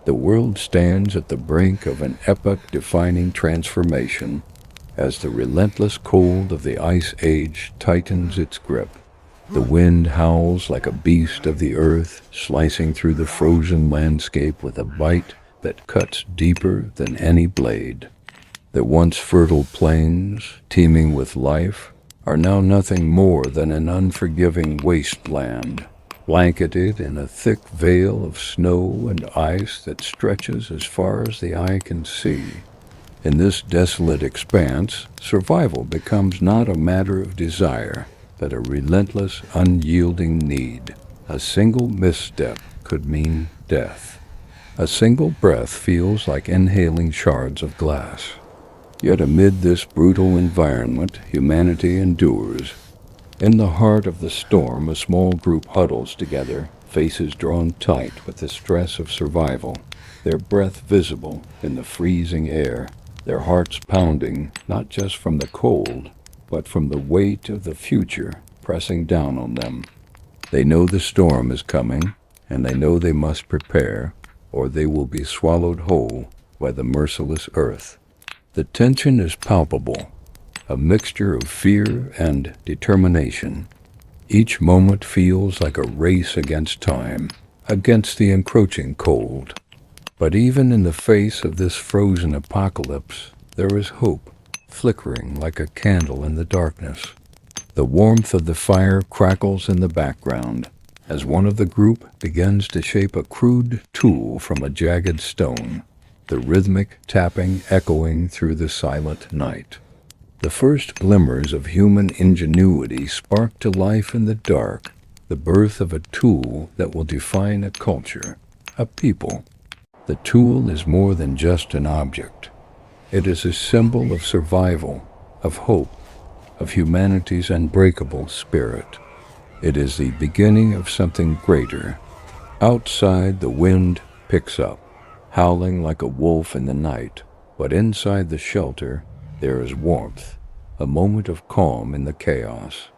The world stands at the brink of an epoch-defining transformation as the relentless cold of the Ice Age tightens its grip. The wind howls like a beast of the earth, slicing through the frozen landscape with a bite that cuts deeper than any blade. The once fertile plains, teeming with life, are now nothing more than an unforgiving wasteland, blanketed in a thick veil of snow and ice that stretches as far as the eye can see. In this desolate expanse, survival becomes not a matter of desire, but a relentless, unyielding need. A single misstep could mean death. A single breath feels like inhaling shards of glass. Yet amid this brutal environment, humanity endures. In the heart of the storm, a small group huddles together, faces drawn tight with the stress of survival, their breath visible in the freezing air, their hearts pounding not just from the cold, but from the weight of the future pressing down on them. They know the storm is coming, and they know they must prepare, or they will be swallowed whole by the merciless earth. The tension is palpable, a mixture of fear and determination. Each moment feels like a race against time, against the encroaching cold. But even in the face of this frozen apocalypse, there is hope, flickering like a candle in the darkness. The warmth of the fire crackles in the background as one of the group begins to shape a crude tool from a jagged stone, the rhythmic tapping echoing through the silent night. The first glimmers of human ingenuity spark to life in the dark, the birth of a tool that will define a culture, a people. The tool is more than just an object. It is a symbol of survival, of hope, of humanity's unbreakable spirit. It is the beginning of something greater. Outside, the wind picks up, howling like a wolf in the night, but inside the shelter, there is warmth, a moment of calm in the chaos.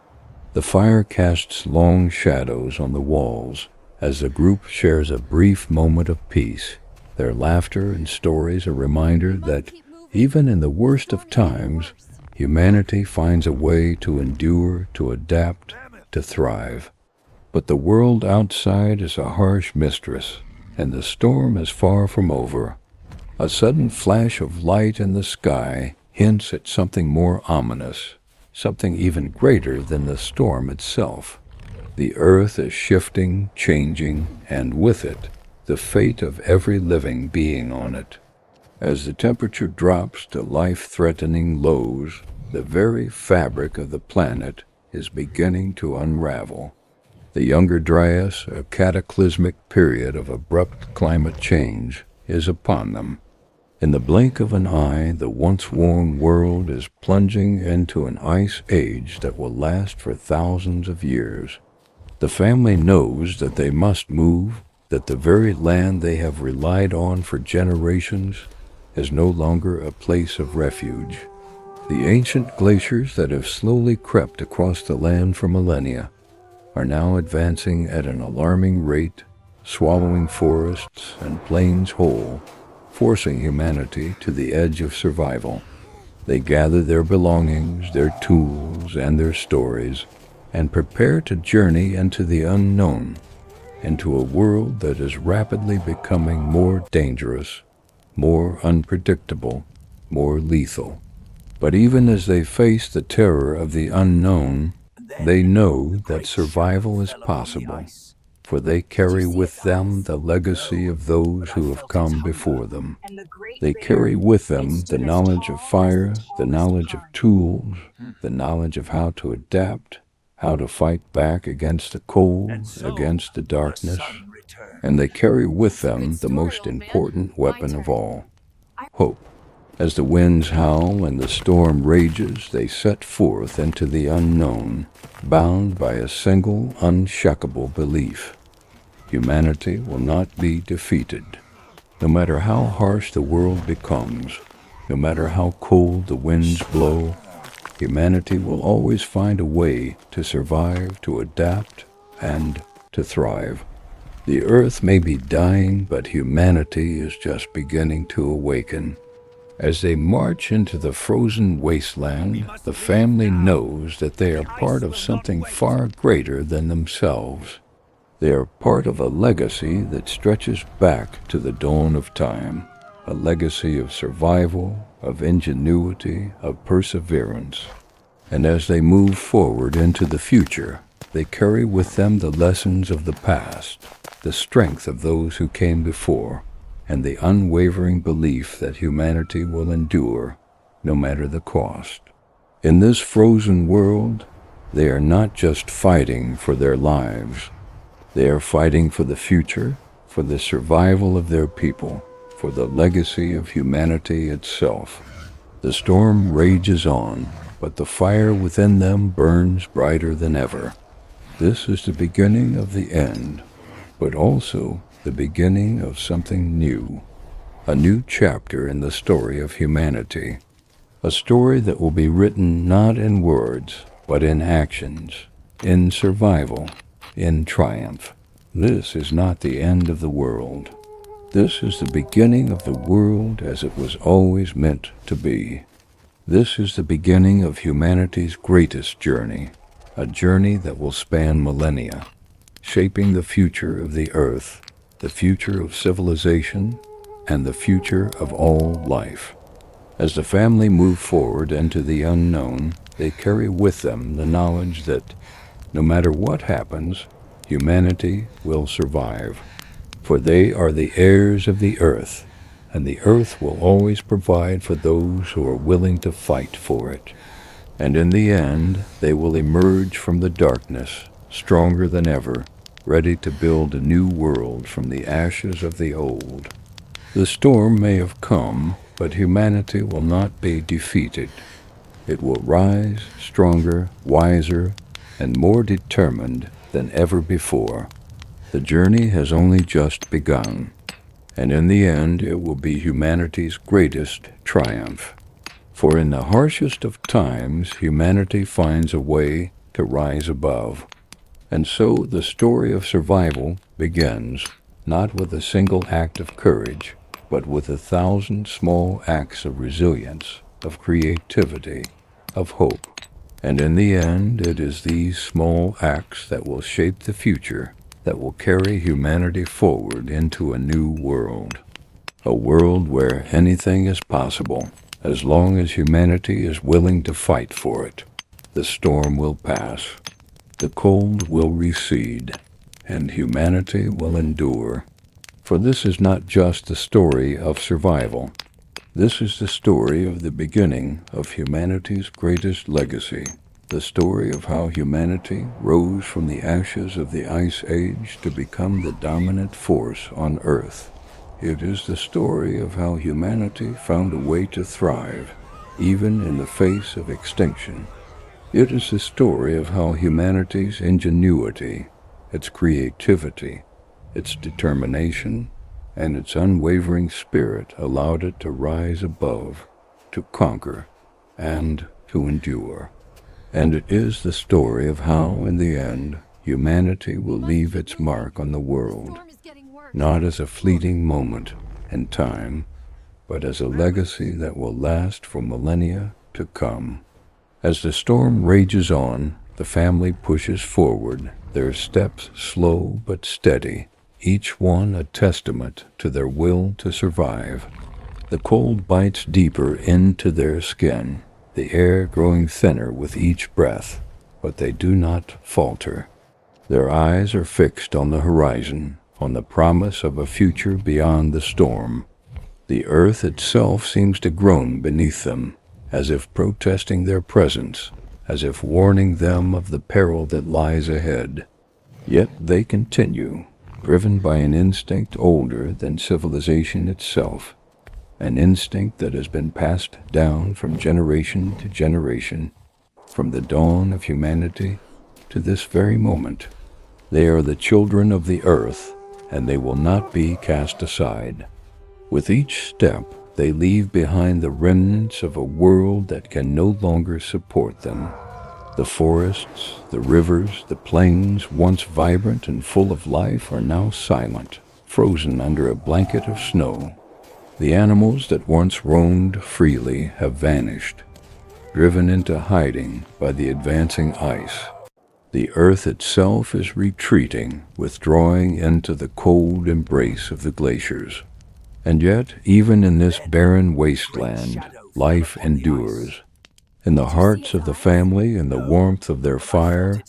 The fire casts long shadows on the walls as the group shares a brief moment of peace. Their laughter and stories a reminder that even in the worst of times, humanity finds a way to endure, to adapt, to thrive. But the world outside is a harsh mistress, and the storm is far from over. A sudden flash of light in the sky hints at something more ominous, something even greater than the storm itself. The earth is shifting, changing, and with it, the fate of every living being on it. As the temperature drops to life-threatening lows, the very fabric of the planet is beginning to unravel. The Younger Dryas, a cataclysmic period of abrupt climate change, is upon them. In the blink of an eye, the once warm world is plunging into an ice age that will last for thousands of years. The family knows that they must move, that the very land they have relied on for generations is no longer a place of refuge. The ancient glaciers that have slowly crept across the land for millennia are now advancing at an alarming rate, swallowing forests and plains whole, forcing humanity to the edge of survival. They gather their belongings, their tools, and their stories, and prepare to journey into the unknown, into a world that is rapidly becoming more dangerous, more unpredictable, more lethal. But even as they face the terror of the unknown, they know that survival is possible, for they carry with them the legacy of those who have come before them. They carry with them the knowledge of fire, the knowledge of tools, the knowledge of how to adapt, how to fight back against the cold, against the darkness, and they carry with them the most important weapon of all, hope. As the winds howl and the storm rages, they set forth into the unknown, bound by a single, unshackable belief. Humanity will not be defeated. No matter how harsh the world becomes, no matter how cold the winds blow, humanity will always find a way to survive, to adapt, and to thrive. The earth may be dying, but humanity is just beginning to awaken. As they march into the frozen wasteland, the family knows that they are part of something far greater than themselves. They are part of a legacy that stretches back to the dawn of time, a legacy of survival, of ingenuity, of perseverance. And as they move forward into the future, they carry with them the lessons of the past, the strength of those who came before, and the unwavering belief that humanity will endure, no matter the cost. In this frozen world, they are not just fighting for their lives. They are fighting for the future, for the survival of their people, for the legacy of humanity itself. The storm rages on, but the fire within them burns brighter than ever. This is the beginning of the end, but also the beginning of something new. A new chapter in the story of humanity. A story that will be written not in words, but in actions, in survival, in triumph. This is not the end of the world. This is the beginning of the world as it was always meant to be. This is the beginning of humanity's greatest journey, a journey that will span millennia, shaping the future of the earth, the future of civilization, and the future of all life. As the family move forward into the unknown, they carry with them the knowledge that no matter what happens, humanity will survive. For they are the heirs of the earth, and the earth will always provide for those who are willing to fight for it. And in the end, they will emerge from the darkness, stronger than ever, ready to build a new world from the ashes of the old. The storm may have come, but humanity will not be defeated. It will rise stronger, wiser, and more determined than ever before. The journey has only just begun, and in the end it will be humanity's greatest triumph. For in the harshest of times, humanity finds a way to rise above. And so the story of survival begins, not with a single act of courage, but with 1,000 small acts of resilience, of creativity, of hope. And in the end, it is these small acts that will shape the future, that will carry humanity forward into a new world. A world where anything is possible, as long as humanity is willing to fight for it. The storm will pass, the cold will recede, and humanity will endure. For this is not just the story of survival. This is the story of the beginning of humanity's greatest legacy, the story of how humanity rose from the ashes of the Ice Age to become the dominant force on Earth. It is the story of how humanity found a way to thrive, even in the face of extinction. It is the story of how humanity's ingenuity, its creativity, its determination, and its unwavering spirit allowed it to rise above, to conquer, and to endure. And it is the story of how, in the end, humanity will leave its mark on the world, not as a fleeting moment in time, but as a legacy that will last for millennia to come. As the storm rages on, the family pushes forward, their steps slow but steady, each one a testament to their will to survive. The cold bites deeper into their skin, the air growing thinner with each breath, but they do not falter. Their eyes are fixed on the horizon, on the promise of a future beyond the storm. The earth itself seems to groan beneath them, as if protesting their presence, as if warning them of the peril that lies ahead. Yet they continue, driven by an instinct older than civilization itself, an instinct that has been passed down from generation to generation, from the dawn of humanity to this very moment. They are the children of the earth, and they will not be cast aside. With each step, they leave behind the remnants of a world that can no longer support them. The forests, the rivers, the plains, once vibrant and full of life, are now silent, frozen under a blanket of snow. The animals that once roamed freely have vanished, driven into hiding by the advancing ice. The earth itself is retreating, withdrawing into the cold embrace of the glaciers. And yet, even in this barren wasteland, life endures. In the hearts of the family, in the warmth of their fire,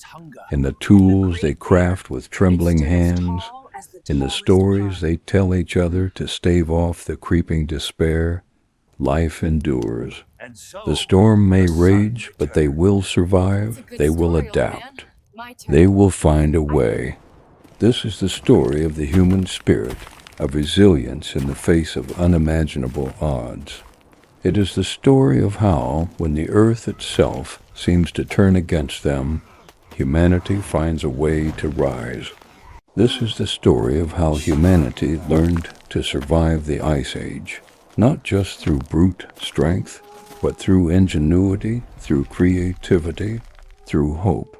in the tools they craft with trembling hands, in the stories they tell each other to stave off the creeping despair, life endures. The storm may rage, but they will survive, they will adapt. They will find a way. This is the story of the human spirit, of resilience in the face of unimaginable odds. It is the story of how, when the earth itself seems to turn against them, humanity finds a way to rise. This is the story of how humanity learned to survive the Ice Age, not just through brute strength, but through ingenuity, through creativity, through hope.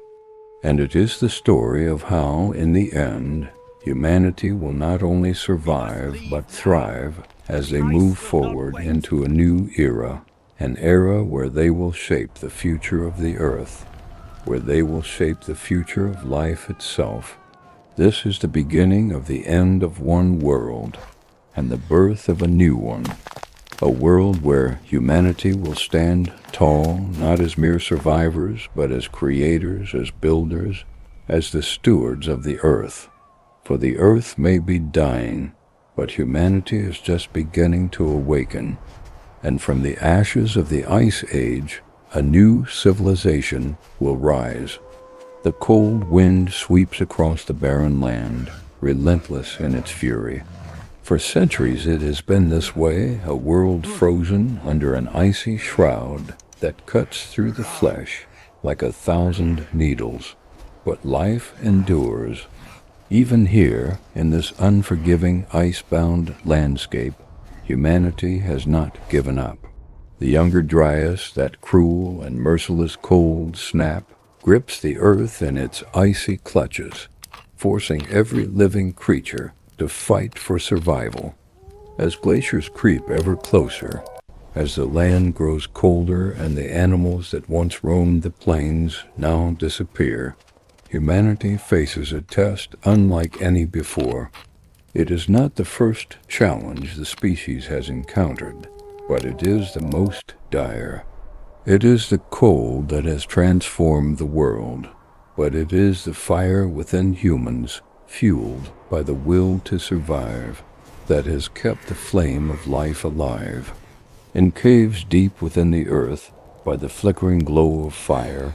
And it is the story of how, in the end, humanity will not only survive, but thrive as they move forward into a new era, an era where they will shape the future of the earth, where they will shape the future of life itself. This is the beginning of the end of one world and the birth of a new one, a world where humanity will stand tall, not as mere survivors, but as creators, as builders, as the stewards of the earth. For the earth may be dying, but humanity is just beginning to awaken, and from the ashes of the Ice Age, a new civilization will rise. The cold wind sweeps across the barren land, relentless in its fury. For centuries it has been this way, a world frozen under an icy shroud that cuts through the flesh like 1,000 needles. But life endures. Even here, in this unforgiving, ice-bound landscape, humanity has not given up. The younger Dryas, that cruel and merciless cold snap, grips the earth in its icy clutches, forcing every living creature to fight for survival. As glaciers creep ever closer, as the land grows colder and the animals that once roamed the plains now disappear, humanity faces a test unlike any before. It is not the first challenge the species has encountered, but it is the most dire. It is the cold that has transformed the world, but it is the fire within humans, fueled by the will to survive, that has kept the flame of life alive. In caves deep within the earth, by the flickering glow of fire,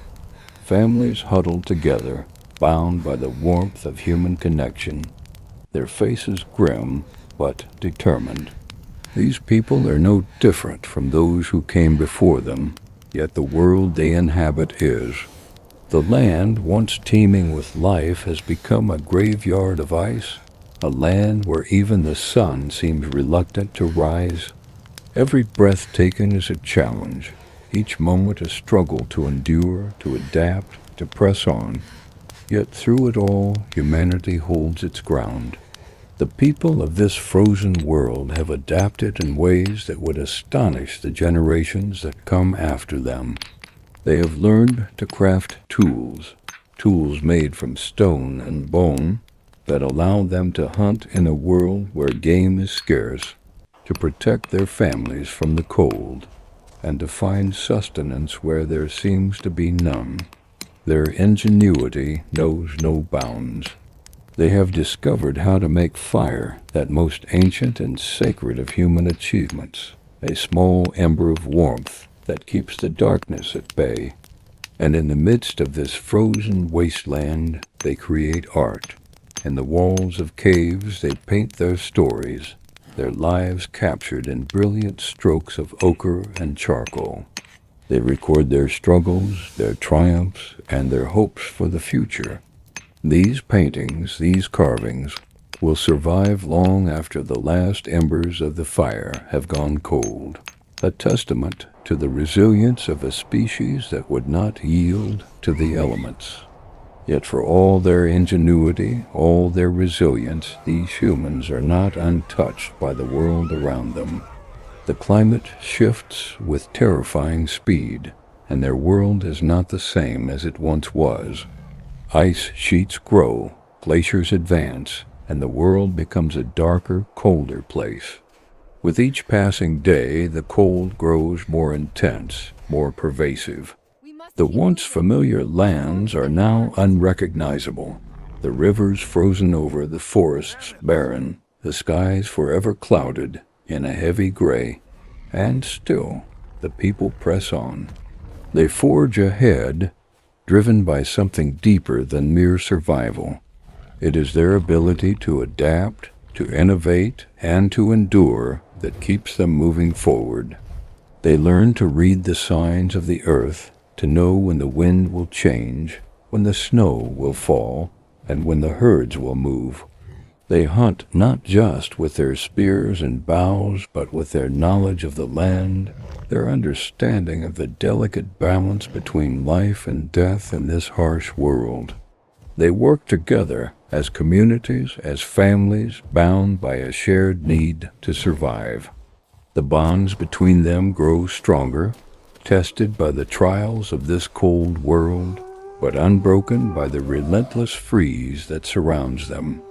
families huddled together, bound by the warmth of human connection, their faces grim but determined. These people are no different from those who came before them, yet the world they inhabit is. The land, once teeming with life, has become a graveyard of ice, a land where even the sun seems reluctant to rise. Every breath taken is a challenge, each moment a struggle to endure, to adapt, to press on. Yet through it all, humanity holds its ground. The people of this frozen world have adapted in ways that would astonish the generations that come after them. They have learned to craft tools made from stone and bone, that allow them to hunt in a world where game is scarce, to protect their families from the cold, and to find sustenance where there seems to be none. Their ingenuity knows no bounds. They have discovered how to make fire, that most ancient and sacred of human achievements, a small ember of warmth that keeps the darkness at bay. And in the midst of this frozen wasteland, they create art. In the walls of caves, they paint their stories, their lives captured in brilliant strokes of ochre and charcoal. They record their struggles, their triumphs, and their hopes for the future. These paintings, these carvings, will survive long after the last embers of the fire have gone cold, a testament to the resilience of a species that would not yield to the elements. Yet for all their ingenuity, all their resilience, these humans are not untouched by the world around them. The climate shifts with terrifying speed, and their world is not the same as it once was. Ice sheets grow, glaciers advance, and the world becomes a darker, colder place. With each passing day, the cold grows more intense, more pervasive. The once familiar lands are now unrecognizable. The rivers frozen over, the forests barren, the skies forever clouded in a heavy gray. And still, the people press on. They forge ahead, driven by something deeper than mere survival. It is their ability to adapt, to innovate, and to endure that keeps them moving forward. They learn to read the signs of the earth, to know when the wind will change, when the snow will fall, and when the herds will move. They hunt not just with their spears and bows, but with their knowledge of the land, their understanding of the delicate balance between life and death in this harsh world. They work together as communities, as families, bound by a shared need to survive. The bonds between them grow stronger, tested by the trials of this cold world, but unbroken by the relentless freeze that surrounds them.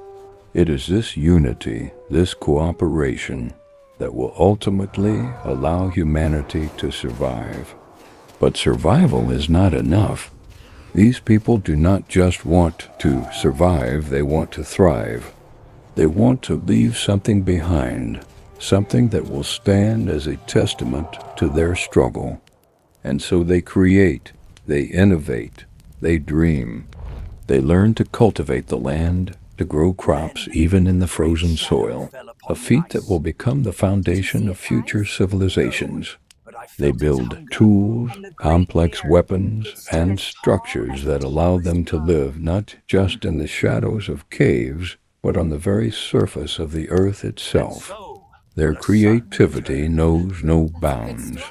It is this unity, this cooperation, that will ultimately allow humanity to survive. But survival is not enough. These people do not just want to survive, they want to thrive. They want to leave something behind, something that will stand as a testament to their struggle. And so they create, they innovate, they dream. They learn to cultivate the land, to grow crops even in the frozen soil, a feat that will become the foundation of future civilizations. They build tools, complex weapons, and structures that allow them to live not just in the shadows of caves, but on the very surface of the earth itself. Their creativity knows no bounds.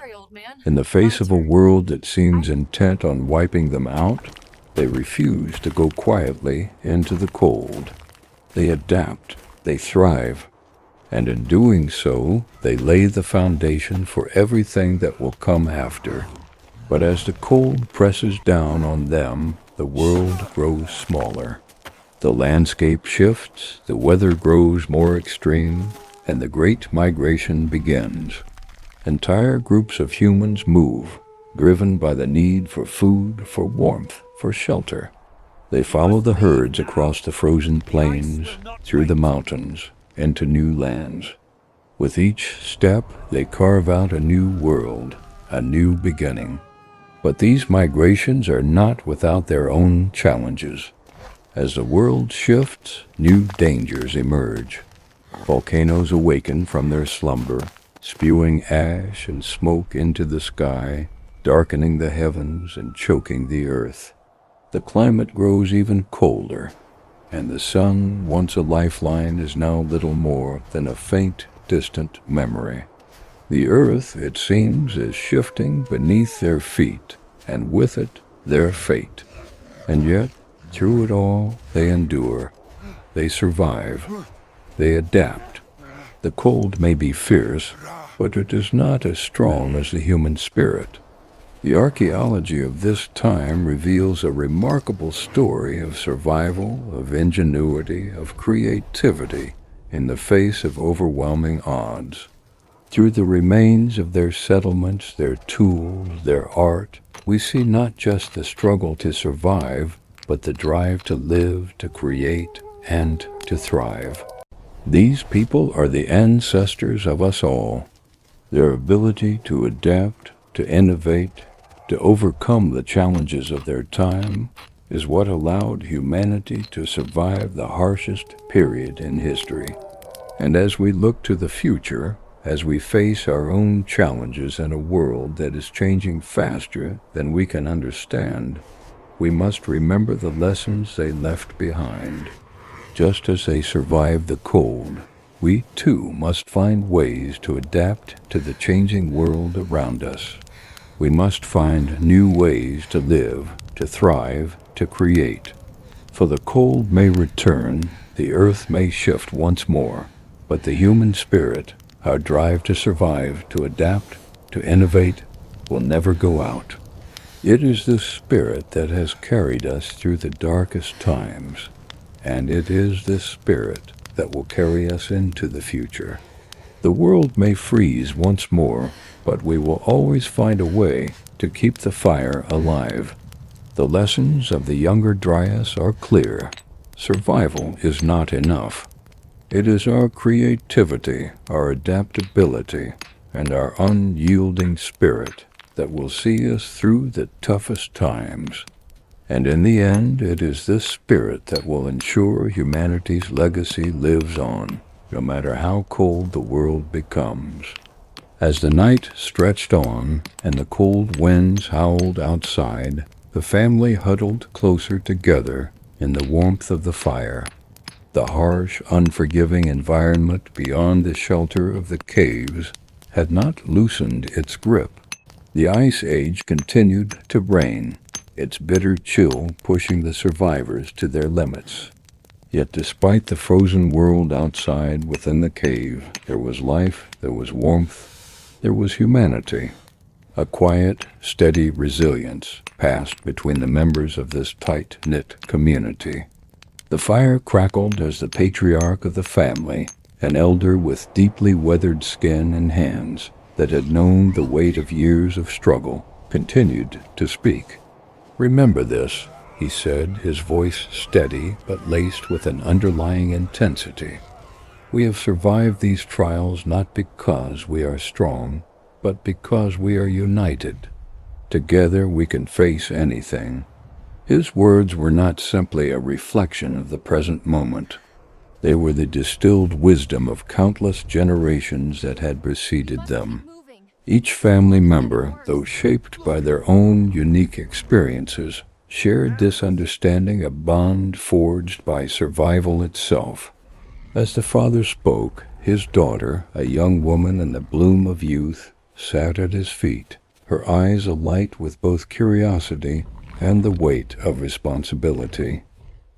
In the face of a world that seems intent on wiping them out, they refuse to go quietly into the cold. They adapt, they thrive, and in doing so, they lay the foundation for everything that will come after. But as the cold presses down on them, the world grows smaller. The landscape shifts, the weather grows more extreme, and the great migration begins. Entire groups of humans move, driven by the need for food, for warmth, for shelter. They follow the herds across the frozen plains, through the mountains, into new lands. With each step, they carve out a new world, a new beginning. But these migrations are not without their own challenges. As the world shifts, new dangers emerge. Volcanoes awaken from their slumber, spewing ash and smoke into the sky, darkening the heavens and choking the earth. The climate grows even colder, and the sun, once a lifeline, is now little more than a faint, distant memory. The earth, it seems, is shifting beneath their feet, and with it, their fate. And yet, through it all, they endure. They survive. They adapt. The cold may be fierce, but it is not as strong as the human spirit. The archaeology of this time reveals a remarkable story of survival, of ingenuity, of creativity in the face of overwhelming odds. Through the remains of their settlements, their tools, their art, we see not just the struggle to survive, but the drive to live, to create, and to thrive. These people are the ancestors of us all. Their ability to adapt, to innovate, to overcome the challenges of their time is what allowed humanity to survive the harshest period in history. And as we look to the future, as we face our own challenges in a world that is changing faster than we can understand, we must remember the lessons they left behind. Just as they survived the cold, we too must find ways to adapt to the changing world around us. We must find new ways to live, to thrive, to create. For the cold may return, the earth may shift once more, but the human spirit, our drive to survive, to adapt, to innovate, will never go out. It is this spirit that has carried us through the darkest times, and it is this spirit that will carry us into the future. The world may freeze once more, but we will always find a way to keep the fire alive. The lessons of the younger Dryas are clear. Survival is not enough. It is our creativity, our adaptability, and our unyielding spirit that will see us through the toughest times. And in the end, it is this spirit that will ensure humanity's legacy lives on, no matter how cold the world becomes. As the night stretched on and the cold winds howled outside, the family huddled closer together in the warmth of the fire. The harsh, unforgiving environment beyond the shelter of the caves had not loosened its grip. The Ice Age continued to reign, its bitter chill pushing the survivors to their limits. Yet despite the frozen world outside within the cave, there was life, there was warmth, there was humanity. A quiet, steady resilience passed between the members of this tight-knit community. The fire crackled as the patriarch of the family, an elder with deeply weathered skin and hands that had known the weight of years of struggle, continued to speak. "Remember this," he said, his voice steady but laced with an underlying intensity. "We have survived these trials not because we are strong, but because we are united. Together we can face anything." His words were not simply a reflection of the present moment. They were the distilled wisdom of countless generations that had preceded them. Each family member, though shaped by their own unique experiences, shared this understanding, a bond forged by survival itself. As the father spoke, his daughter, a young woman in the bloom of youth, sat at his feet, her eyes alight with both curiosity and the weight of responsibility.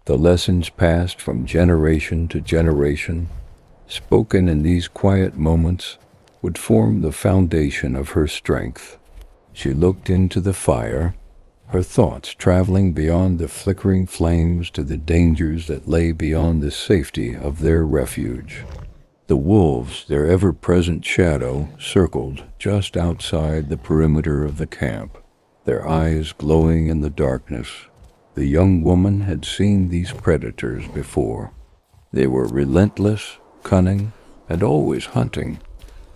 The lessons passed from generation to generation, spoken in these quiet moments, would form the foundation of her strength. She looked into the fire, her thoughts traveling beyond the flickering flames to the dangers that lay beyond the safety of their refuge. The wolves, their ever-present shadow, circled just outside the perimeter of the camp, their eyes glowing in the darkness. The young woman had seen these predators before. They were relentless, cunning, and always hunting.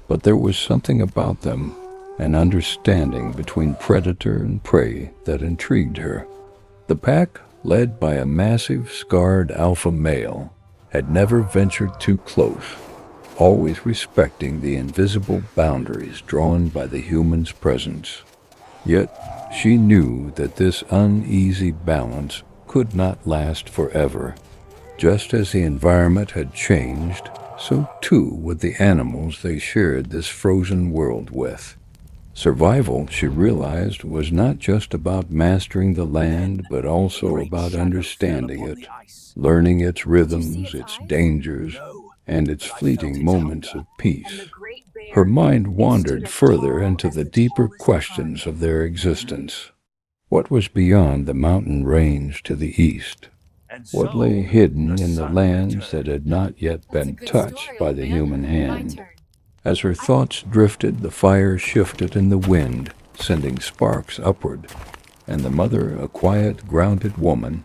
But there was something about them, an understanding between predator and prey, that intrigued her. The pack, led by a massive, scarred alpha male, had never ventured too close, always respecting the invisible boundaries drawn by the human's presence. Yet she knew that this uneasy balance could not last forever. Just as the environment had changed, so too would the animals they shared this frozen world with. Survival, she realized, was not just about mastering the land, but also about understanding it, learning its rhythms, its dangers, and its fleeting moments of peace. Her mind wandered further into the deeper questions of their existence. What was beyond the mountain range to the east? What lay hidden in the lands that had not yet been touched by the human hand? As her thoughts drifted, the fire shifted in the wind, sending sparks upward, and the mother, a quiet, grounded woman,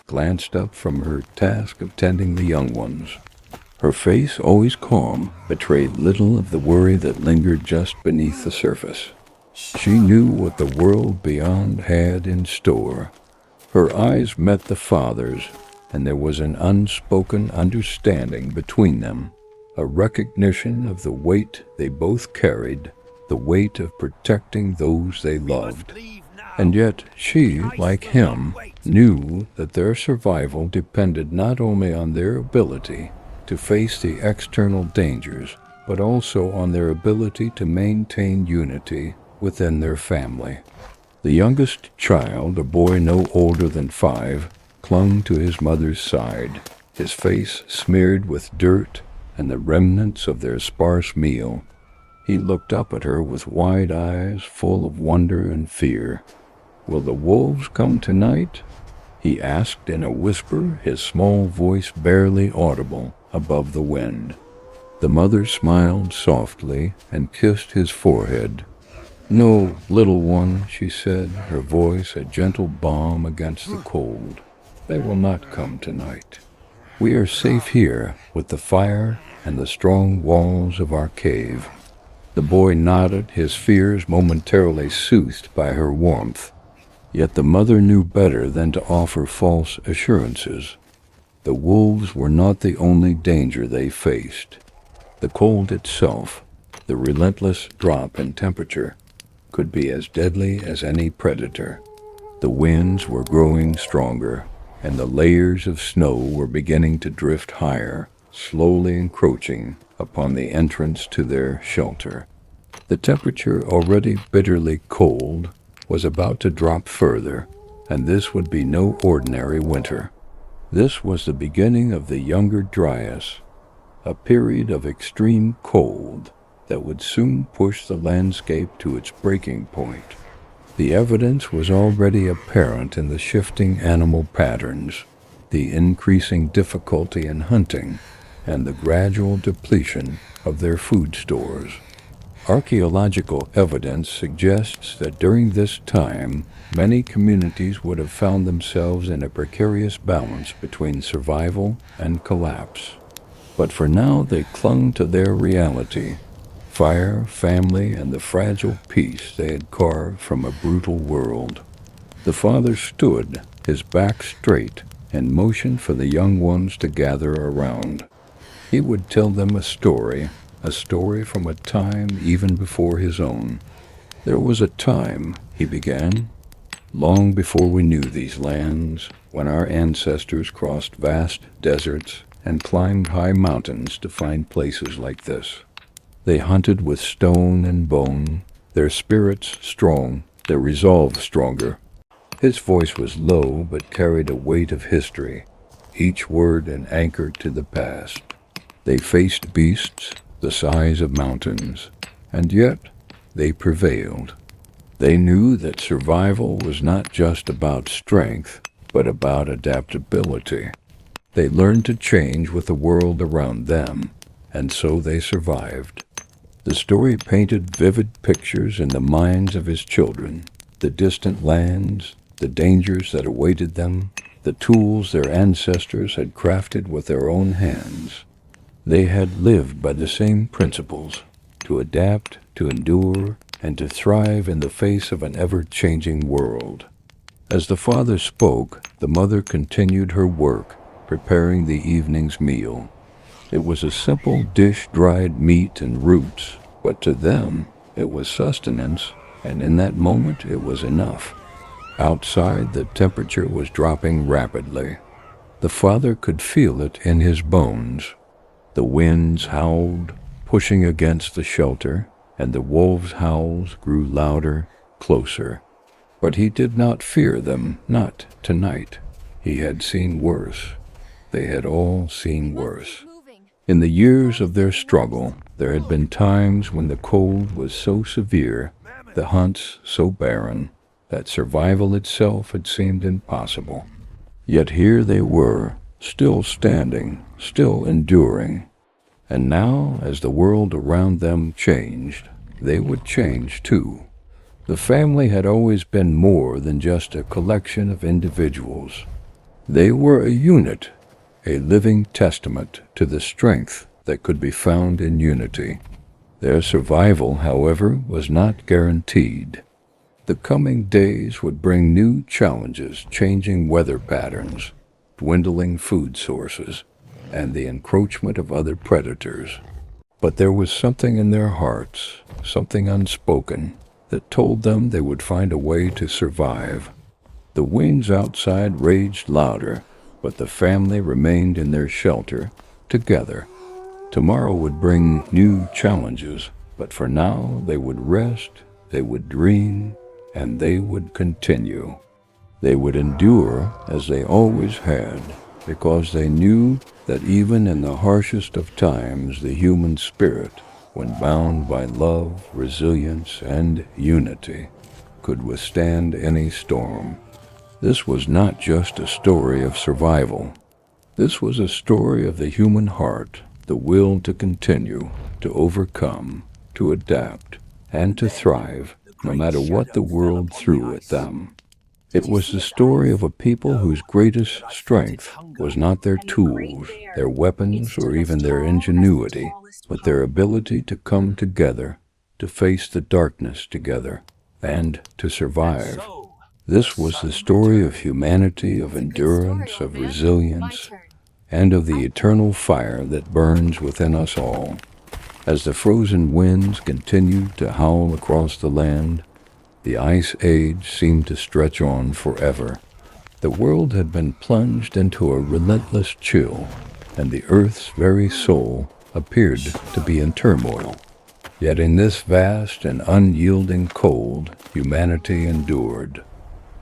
glanced up from her task of tending the young ones. Her face, always calm, betrayed little of the worry that lingered just beneath the surface. She knew what the world beyond had in store. Her eyes met the father's, and there was an unspoken understanding between them, a recognition of the weight they both carried, the weight of protecting those they loved. And yet she, like him, knew that their survival depended not only on their ability to face the external dangers, but also on their ability to maintain unity within their family. The youngest child, a boy no older than 5, clung to his mother's side, his face smeared with dirt and the remnants of their sparse meal. He looked up at her with wide eyes full of wonder and fear. "Will the wolves come tonight?" he asked in a whisper, his small voice barely audible above the wind. The mother smiled softly and kissed his forehead. "No, little one," she said, her voice a gentle balm against the cold. "They will not come tonight. We are safe here with the fire and the strong walls of our cave." The boy nodded, his fears momentarily soothed by her warmth. Yet the mother knew better than to offer false assurances. The wolves were not the only danger they faced. The cold itself, the relentless drop in temperature, could be as deadly as any predator. The winds were growing stronger, and the layers of snow were beginning to drift higher, slowly encroaching upon the entrance to their shelter. The temperature, already bitterly cold, was about to drop further, and this would be no ordinary winter. This was the beginning of the younger Dryas, a period of extreme cold that would soon push the landscape to its breaking point. The evidence was already apparent in the shifting animal patterns, the increasing difficulty in hunting, and the gradual depletion of their food stores. Archaeological evidence suggests that during this time, many communities would have found themselves in a precarious balance between survival and collapse. But for now they clung to their reality: fire, family, and the fragile peace they had carved from a brutal world. The father stood, his back straight, and motioned for the young ones to gather around. He would tell them a story from a time even before his own. "There was a time," he began, "long before we knew these lands, when our ancestors crossed vast deserts and climbed high mountains to find places like this. They hunted with stone and bone, their spirits strong, their resolve stronger." His voice was low but carried a weight of history, each word an anchor to the past. They faced beasts the size of mountains, and yet they prevailed. They knew that survival was not just about strength, but about adaptability. They learned to change with the world around them, and so they survived. The story painted vivid pictures in the minds of his children: the distant lands, the dangers that awaited them, the tools their ancestors had crafted with their own hands. They had lived by the same principles: to adapt, to endure, and to thrive in the face of an ever-changing world. As the father spoke, the mother continued her work, preparing the evening's meal. It was a simple dish, dried meat and roots, but to them it was sustenance, and in that moment it was enough. Outside, the temperature was dropping rapidly. The father could feel it in his bones. The winds howled, pushing against the shelter, and the wolves' howls grew louder, closer. But he did not fear them, not tonight. He had seen worse. They had all seen worse. In the years of their struggle, there had been times when the cold was so severe, the hunts so barren, that survival itself had seemed impossible. Yet here they were, still standing, still enduring. And now, as the world around them changed, they would change too. The family had always been more than just a collection of individuals. They were a unit, a living testament to the strength that could be found in unity. Their survival, however, was not guaranteed. The coming days would bring new challenges: changing weather patterns, dwindling food sources, and the encroachment of other predators. But there was something in their hearts, something unspoken, that told them they would find a way to survive. The winds outside raged louder, but the family remained in their shelter, together. Tomorrow would bring new challenges, but for now they would rest, they would dream, and they would continue. They would endure as they always had, because they knew that even in the harshest of times, the human spirit, when bound by love, resilience, and unity, could withstand any storm. This was not just a story of survival. This was a story of the human heart, the will to continue, to overcome, to adapt, and to thrive, no matter what the world threw at them. It was the story of a people whose greatest strength was not their tools, their weapons, or even their ingenuity, but their ability to come together, to face the darkness together, and to survive. This was the story of humanity, of endurance, of resilience, and of the eternal fire that burns within us all. As the frozen winds continued to howl across the land, the Ice Age seemed to stretch on forever. The world had been plunged into a relentless chill, and the Earth's very soul appeared to be in turmoil. Yet in this vast and unyielding cold, humanity endured.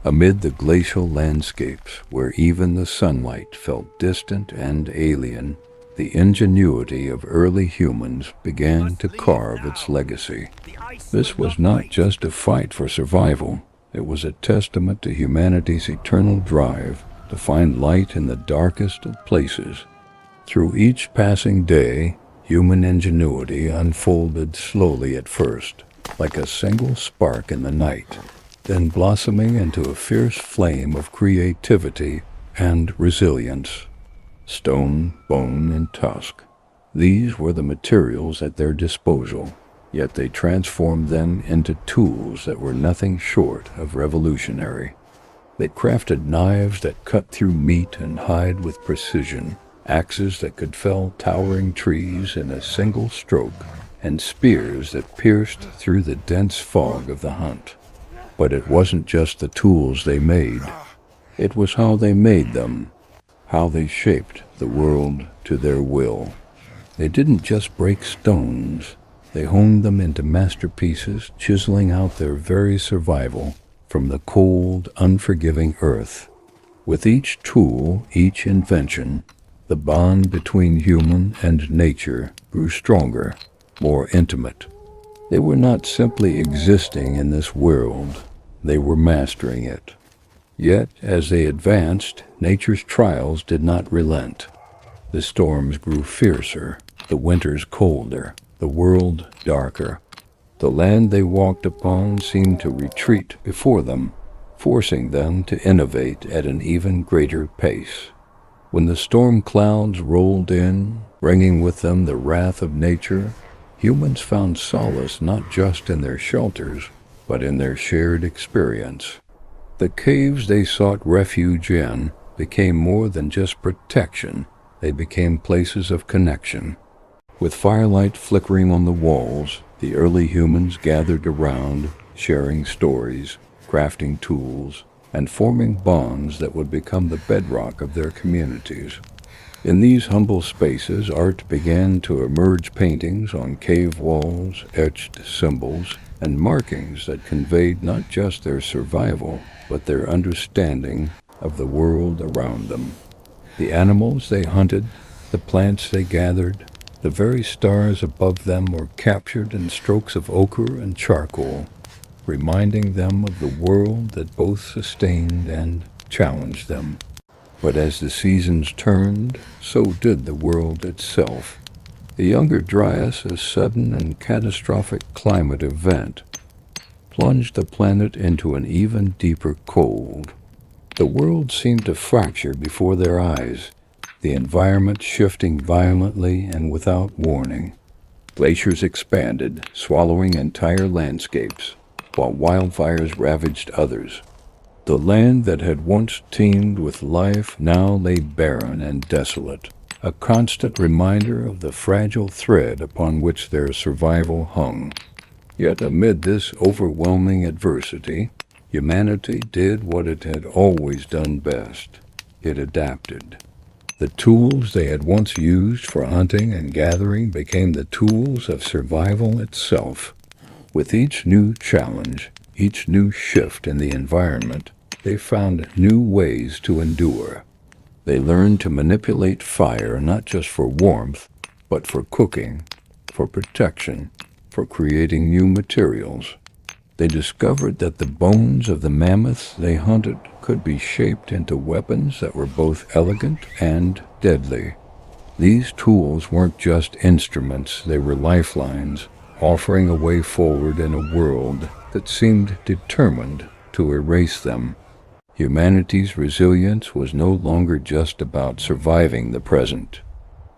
Amid the glacial landscapes, where even the sunlight felt distant and alien, the ingenuity of early humans began to carve its legacy. This was not just a fight for survival. It was a testament to humanity's eternal drive to find light in the darkest of places. Through each passing day, human ingenuity unfolded slowly at first, like a single spark in the night, then blossoming into a fierce flame of creativity and resilience. Stone, bone, and tusk. These were the materials at their disposal, yet they transformed them into tools that were nothing short of revolutionary. They crafted knives that cut through meat and hide with precision, axes that could fell towering trees in a single stroke, and spears that pierced through the dense fog of the hunt. But it wasn't just the tools they made. It was how they made them, how they shaped the world to their will. They didn't just break stones. They honed them into masterpieces, chiseling out their very survival from the cold, unforgiving earth. With each tool, each invention, the bond between human and nature grew stronger, more intimate. They were not simply existing in this world, they were mastering it. Yet, as they advanced, nature's trials did not relent. The storms grew fiercer, the winters colder, the world darker. The land they walked upon seemed to retreat before them, forcing them to innovate at an even greater pace. When the storm clouds rolled in, bringing with them the wrath of nature, humans found solace not just in their shelters, but in their shared experience. The caves they sought refuge in became more than just protection. They became places of connection. With firelight flickering on the walls, the early humans gathered around, sharing stories, crafting tools, and forming bonds that would become the bedrock of their communities. In these humble spaces, art began to emerge: paintings on cave walls, etched symbols, and markings that conveyed not just their survival, but their understanding of the world around them. The animals they hunted, the plants they gathered, the very stars above them were captured in strokes of ochre and charcoal, reminding them of the world that both sustained and challenged them. But as the seasons turned, so did the world itself. The younger Dryas, a sudden and catastrophic climate event, plunged the planet into an even deeper cold. The world seemed to fracture before their eyes, the environment shifting violently and without warning. Glaciers expanded, swallowing entire landscapes, while wildfires ravaged others. The land that had once teemed with life now lay barren and desolate, a constant reminder of the fragile thread upon which their survival hung. Yet amid this overwhelming adversity, humanity did what it had always done best. It adapted. The tools they had once used for hunting and gathering became the tools of survival itself. With each new challenge, each new shift in the environment, they found new ways to endure. They learned to manipulate fire not just for warmth, but for cooking, for protection, for creating new materials. They discovered that the bones of the mammoths they hunted could be shaped into weapons that were both elegant and deadly. These tools weren't just instruments, they were lifelines, offering a way forward in a world that seemed determined to erase them. Humanity's resilience was no longer just about surviving the present.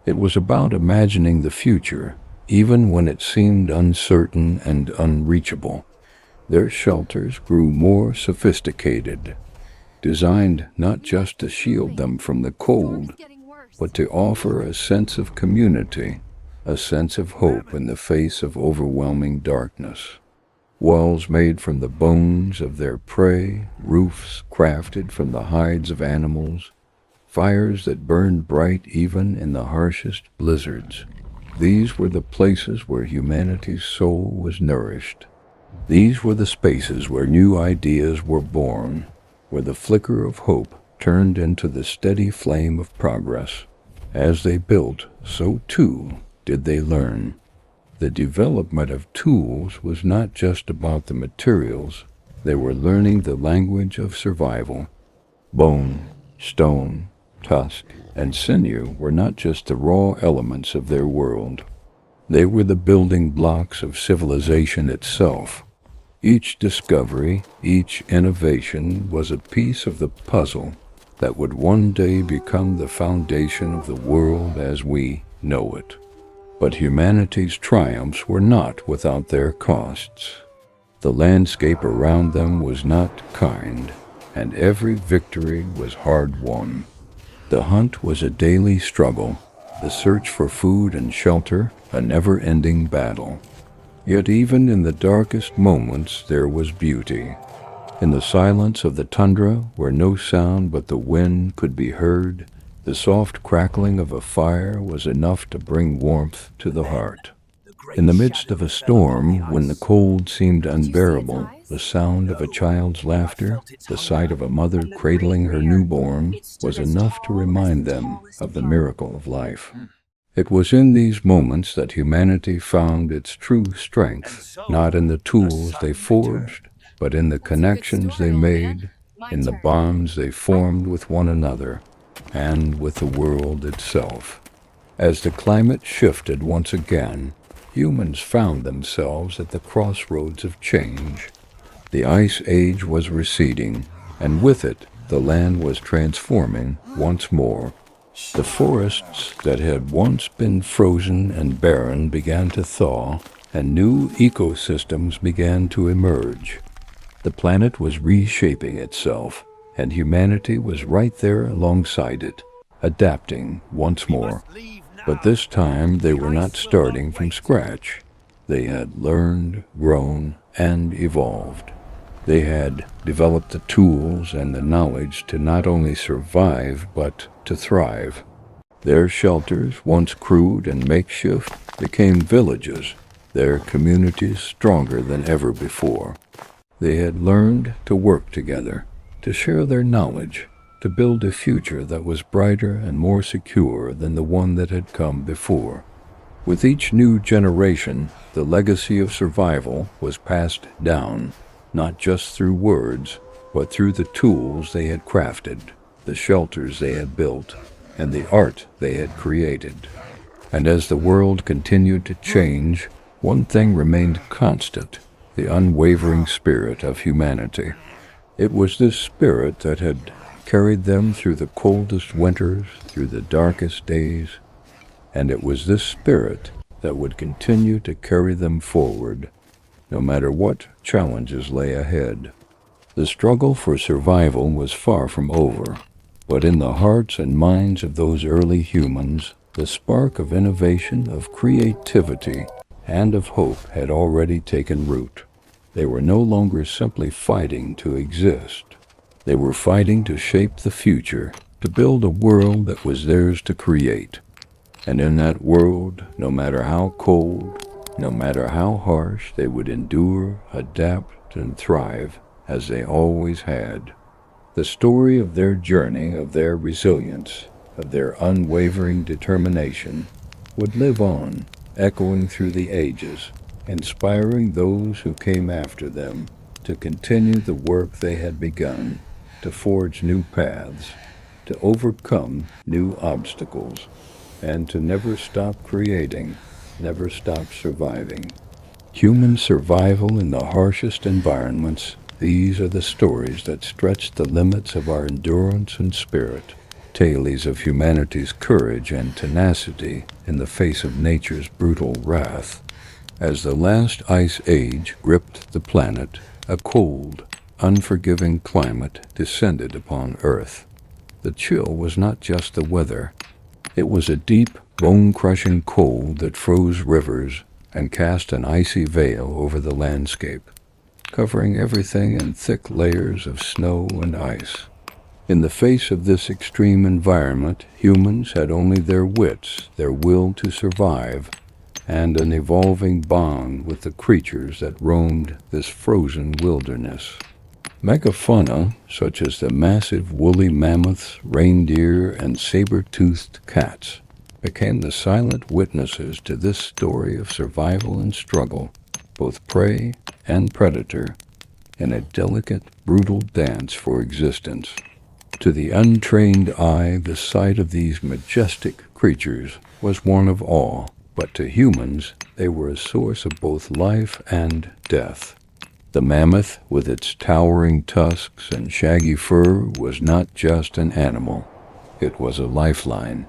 It was about imagining the future, even when it seemed uncertain and unreachable. Their shelters grew more sophisticated, designed not just to shield them from the cold, but to offer a sense of community, a sense of hope in the face of overwhelming darkness. Walls made from the bones of their prey, roofs crafted from the hides of animals, fires that burned bright even in the harshest blizzards. These were the places where humanity's soul was nourished. These were the spaces where new ideas were born, where the flicker of hope turned into the steady flame of progress. As they built, so too did they learn. The development of tools was not just about the materials. They were learning the language of survival. Bone, stone, tusk, and sinew were not just the raw elements of their world. They were the building blocks of civilization itself. Each discovery, each innovation was a piece of the puzzle that would one day become the foundation of the world as we know it. But humanity's triumphs were not without their costs. The landscape around them was not kind, and every victory was hard-won. The hunt was a daily struggle, the search for food and shelter a never-ending battle. Yet even in the darkest moments there was beauty. In the silence of the tundra, where no sound but the wind could be heard, the soft crackling of a fire was enough to bring warmth to the heart. In the midst of a storm, when the cold seemed unbearable, the sound of a child's laughter, the sight of a mother cradling her newborn, was enough to remind them of the miracle of life. It was in these moments that humanity found its true strength, not in the tools they forged, but in the connections they made, in the bonds they formed with one another, and with the world itself. As the climate shifted once again, humans found themselves at the crossroads of change. The Ice Age was receding, and with it, the land was transforming once more. The forests that had once been frozen and barren began to thaw, and new ecosystems began to emerge. The planet was reshaping itself, and humanity was right there alongside it, adapting once more. But this time they were not starting from scratch. They had learned, grown, and evolved. They had developed the tools and the knowledge to not only survive, but to thrive. Their shelters, once crude and makeshift, became villages, their communities stronger than ever before. They had learned to work together, to share their knowledge, to build a future that was brighter and more secure than the one that had come before. With each new generation, the legacy of survival was passed down, not just through words, but through the tools they had crafted, the shelters they had built, and the art they had created. And as the world continued to change, one thing remained constant: the unwavering spirit of humanity. It was this spirit that had carried them through the coldest winters, through the darkest days, and it was this spirit that would continue to carry them forward, no matter what challenges lay ahead. The struggle for survival was far from over, but in the hearts and minds of those early humans, the spark of innovation, of creativity, and of hope had already taken root. They were no longer simply fighting to exist. They were fighting to shape the future, to build a world that was theirs to create. And in that world, no matter how cold, No matter how harsh, they would endure, adapt, and thrive, as they always had. The story of their journey, of their resilience, of their unwavering determination, would live on, echoing through the ages, inspiring those who came after them to continue the work they had begun, to forge new paths, to overcome new obstacles, and to never stop creating, never stop surviving. Human survival in the harshest environments, these are the stories that stretch the limits of our endurance and spirit. Tales of humanity's courage and tenacity in the face of nature's brutal wrath. As the last ice age gripped the planet, a cold, unforgiving climate descended upon Earth. The chill was not just the weather. It was a deep, bone-crushing cold that froze rivers and cast an icy veil over the landscape, covering everything in thick layers of snow and ice. In the face of this extreme environment, humans had only their wits, their will to survive, and an evolving bond with the creatures that roamed this frozen wilderness. Megafauna, such as the massive woolly mammoths, reindeer, and saber-toothed cats, became the silent witnesses to this story of survival and struggle, both prey and predator, in a delicate, brutal dance for existence. To the untrained eye, the sight of these majestic creatures was one of awe, but to humans, they were a source of both life and death. The mammoth, with its towering tusks and shaggy fur, was not just an animal. It was a lifeline.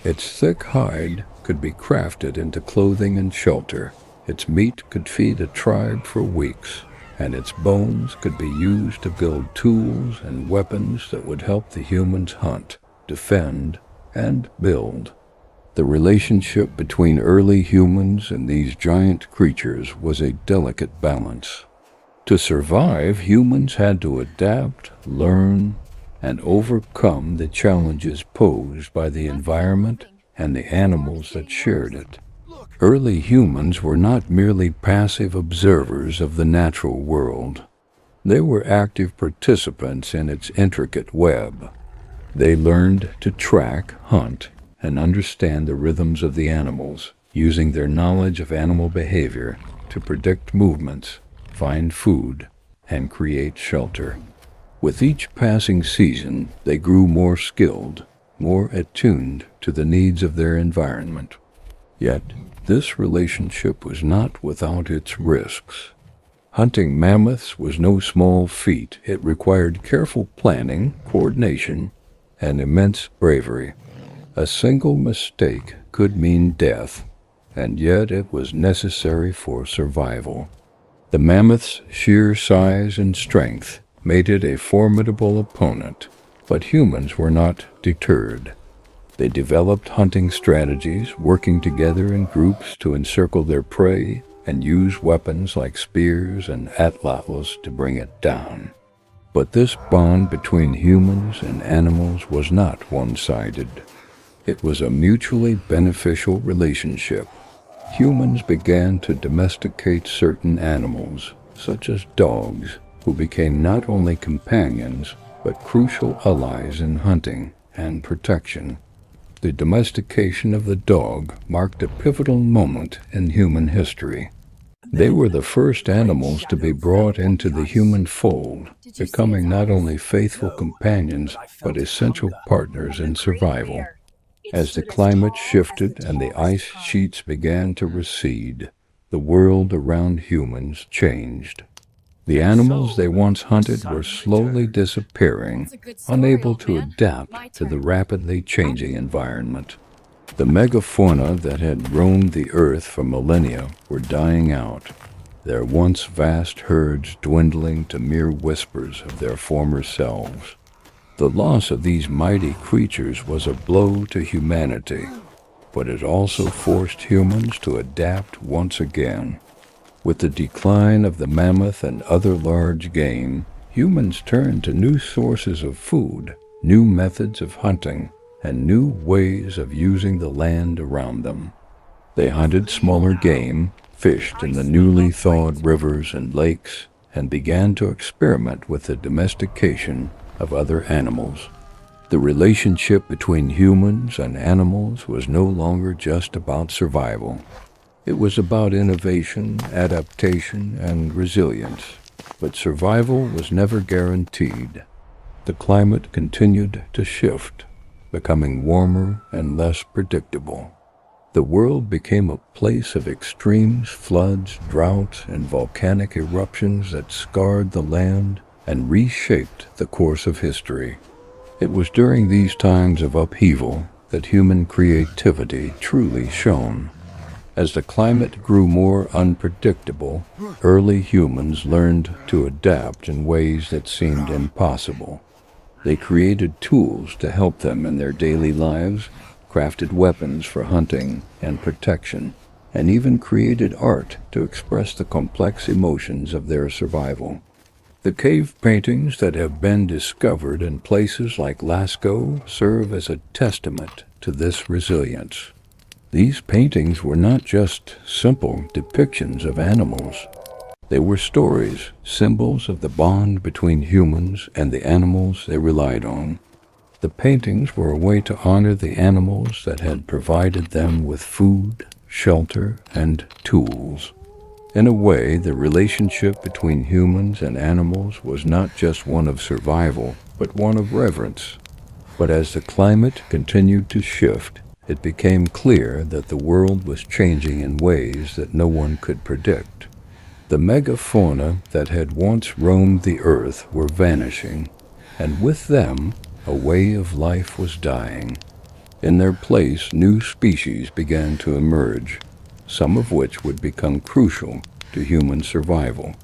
Its thick hide could be crafted into clothing and shelter. Its meat could feed a tribe for weeks, and its bones could be used to build tools and weapons that would help the humans hunt, defend, and build. The relationship between early humans and these giant creatures was a delicate balance. To survive, humans had to adapt, learn, and overcome the challenges posed by the environment and the animals that shared it. Early humans were not merely passive observers of the natural world. They were active participants in its intricate web. They learned to track, hunt, and understand the rhythms of the animals, using their knowledge of animal behavior to predict movements, find food, and create shelter. With each passing season, they grew more skilled, more attuned to the needs of their environment. Yet, this relationship was not without its risks. Hunting mammoths was no small feat. It required careful planning, coordination, and immense bravery. A single mistake could mean death, and yet it was necessary for survival. The mammoth's sheer size and strength made it a formidable opponent, but humans were not deterred. They developed hunting strategies, working together in groups to encircle their prey and use weapons like spears and atlatls to bring it down. But this bond between humans and animals was not one-sided. It was a mutually beneficial relationship. Humans began to domesticate certain animals, such as dogs, who became not only companions, but crucial allies in hunting and protection. The domestication of the dog marked a pivotal moment in human history. They were the first animals to be brought into the human fold, becoming not only faithful companions, but essential partners in survival. As the climate shifted and the ice sheets began to recede, the world around humans changed. The animals they once hunted were slowly disappearing, unable to adapt to the rapidly changing environment. The megafauna that had roamed the earth for millennia were dying out, their once vast herds dwindling to mere whispers of their former selves. The loss of these mighty creatures was a blow to humanity, but it also forced humans to adapt once again. With the decline of the mammoth and other large game, humans turned to new sources of food, new methods of hunting, and new ways of using the land around them. They hunted smaller game, fished in the newly thawed rivers and lakes, and began to experiment with the domestication of other animals. The relationship between humans and animals was no longer just about survival. It was about innovation, adaptation, and resilience. But survival was never guaranteed. The climate continued to shift, becoming warmer and less predictable. The world became a place of extremes, floods, droughts, and volcanic eruptions that scarred the land and reshaped the course of history. It was during these times of upheaval that human creativity truly shone. As the climate grew more unpredictable, early humans learned to adapt in ways that seemed impossible. They created tools to help them in their daily lives, crafted weapons for hunting and protection, and even created art to express the complex emotions of their survival. The cave paintings that have been discovered in places like Lascaux serve as a testament to this resilience. These paintings were not just simple depictions of animals. They were stories, symbols of the bond between humans and the animals they relied on. The paintings were a way to honor the animals that had provided them with food, shelter, and tools. In a way, the relationship between humans and animals was not just one of survival, but one of reverence. But as the climate continued to shift, it became clear that the world was changing in ways that no one could predict. The megafauna that had once roamed the earth were vanishing, and with them, a way of life was dying. In their place, new species began to emerge, some of which would become crucial to human survival.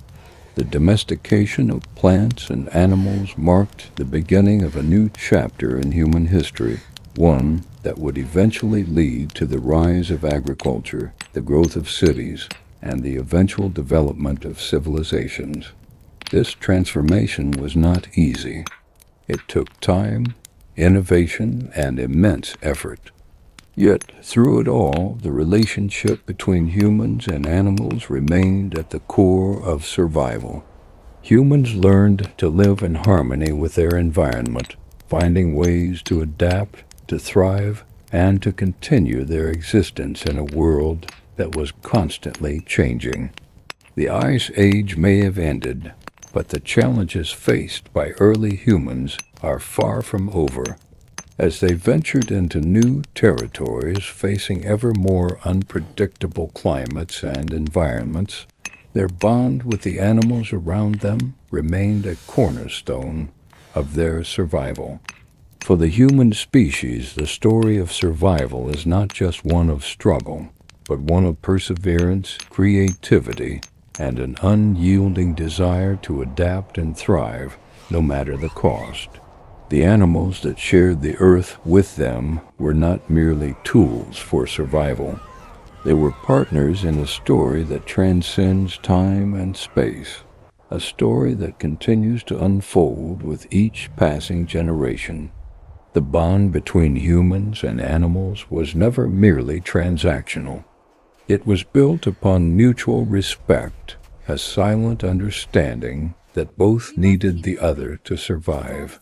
The domestication of plants and animals marked the beginning of a new chapter in human history, one that would eventually lead to the rise of agriculture, the growth of cities, and the eventual development of civilizations. This transformation was not easy. It took time, innovation, and immense effort. Yet, through it all, the relationship between humans and animals remained at the core of survival. Humans learned to live in harmony with their environment, finding ways to adapt, to thrive, and to continue their existence in a world that was constantly changing. The Ice Age may have ended, but the challenges faced by early humans are far from over. As they ventured into new territories facing ever more unpredictable climates and environments, their bond with the animals around them remained a cornerstone of their survival. For the human species, the story of survival is not just one of struggle, but one of perseverance, creativity, and an unyielding desire to adapt and thrive, no matter the cost. The animals that shared the earth with them were not merely tools for survival. They were partners in a story that transcends time and space, a story that continues to unfold with each passing generation. The bond between humans and animals was never merely transactional. It was built upon mutual respect, a silent understanding that both needed the other to survive.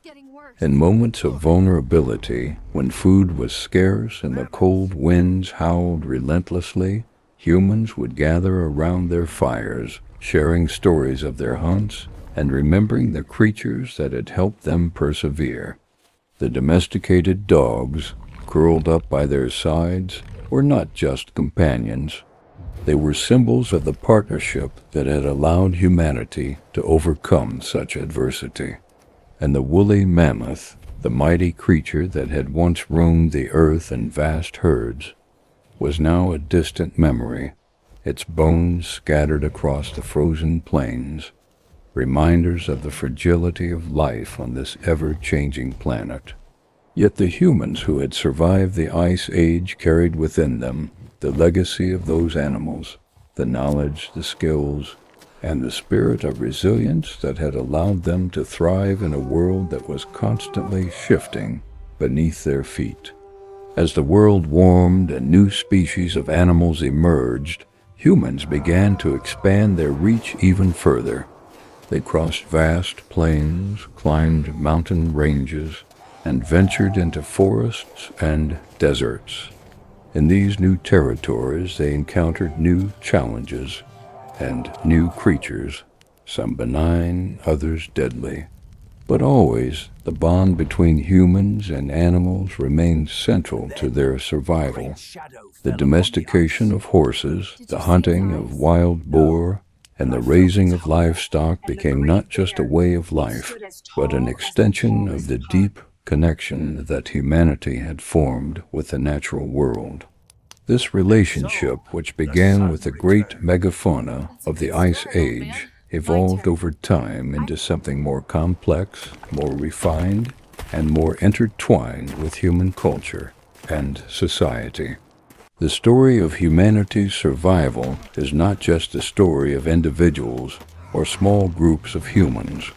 In moments of vulnerability, when food was scarce and the cold winds howled relentlessly, humans would gather around their fires, sharing stories of their hunts and remembering the creatures that had helped them persevere. The domesticated dogs, curled up by their sides, were not just companions. They were symbols of the partnership that had allowed humanity to overcome such adversity. And the woolly mammoth, the mighty creature that had once roamed the earth in vast herds, was now a distant memory, its bones scattered across the frozen plains, reminders of the fragility of life on this ever-changing planet. Yet the humans who had survived the Ice Age carried within them the legacy of those animals, the knowledge, the skills, and the spirit of resilience that had allowed them to thrive in a world that was constantly shifting beneath their feet. As the world warmed and new species of animals emerged, humans began to expand their reach even further. They crossed vast plains, climbed mountain ranges, and ventured into forests and deserts. In these new territories, they encountered new challenges and new creatures, some benign, others deadly. But always, the bond between humans and animals remained central to their survival. The domestication of horses, the hunting of wild boar, and the raising of livestock became not just a way of life, but an extension of the deep connection that humanity had formed with the natural world. This relationship, which began with the great megafauna of the Ice Age, evolved over time into something more complex, more refined, and more intertwined with human culture and society. The story of humanity's survival is not just the story of individuals or small groups of humans.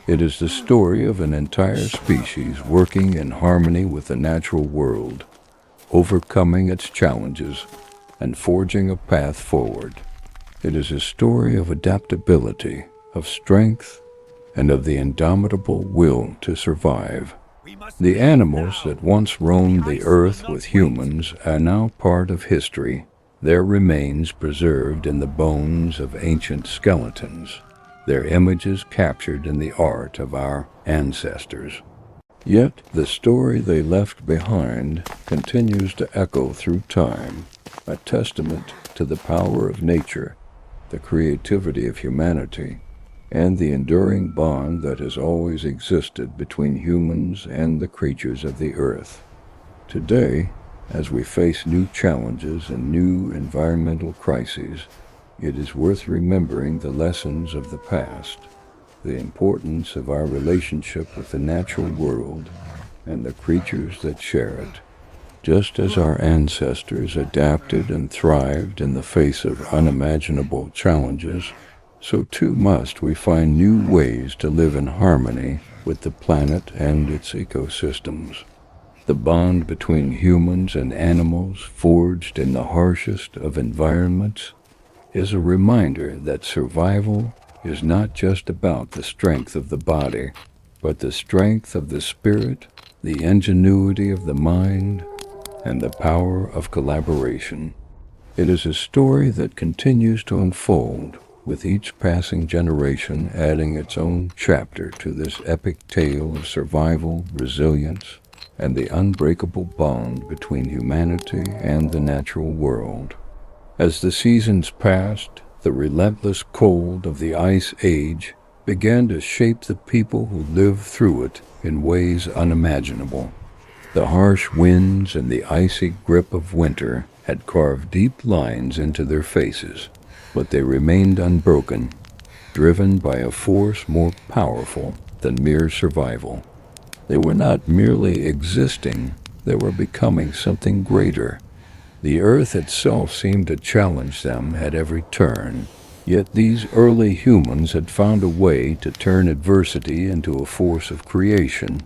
It is the story of an entire species working in harmony with the natural world, overcoming its challenges and forging a path forward. It is a story of adaptability, of strength, and of the indomitable will to survive. The animals that once roamed the earth with humans are now part of history, their remains preserved in the bones of ancient skeletons, their images captured in the art of our ancestors. Yet the story they left behind continues to echo through time, a testament to the power of nature, the creativity of humanity, and the enduring bond that has always existed between humans and the creatures of the earth. Today, as we face new challenges and new environmental crises, it is worth remembering the lessons of the past, the importance of our relationship with the natural world and the creatures that share it. Just as our ancestors adapted and thrived in the face of unimaginable challenges, so too must we find new ways to live in harmony with the planet and its ecosystems. The bond between humans and animals, forged in the harshest of environments, is a reminder that survival is not just about the strength of the body, but the strength of the spirit, the ingenuity of the mind, and the power of collaboration. It is a story that continues to unfold, with each passing generation adding its own chapter to this epic tale of survival, resilience, and the unbreakable bond between humanity and the natural world. As the seasons passed, the relentless cold of the Ice Age began to shape the people who lived through it in ways unimaginable. The harsh winds and the icy grip of winter had carved deep lines into their faces, but they remained unbroken, driven by a force more powerful than mere survival. They were not merely existing, they were becoming something greater. The earth itself seemed to challenge them at every turn, yet these early humans had found a way to turn adversity into a force of creation.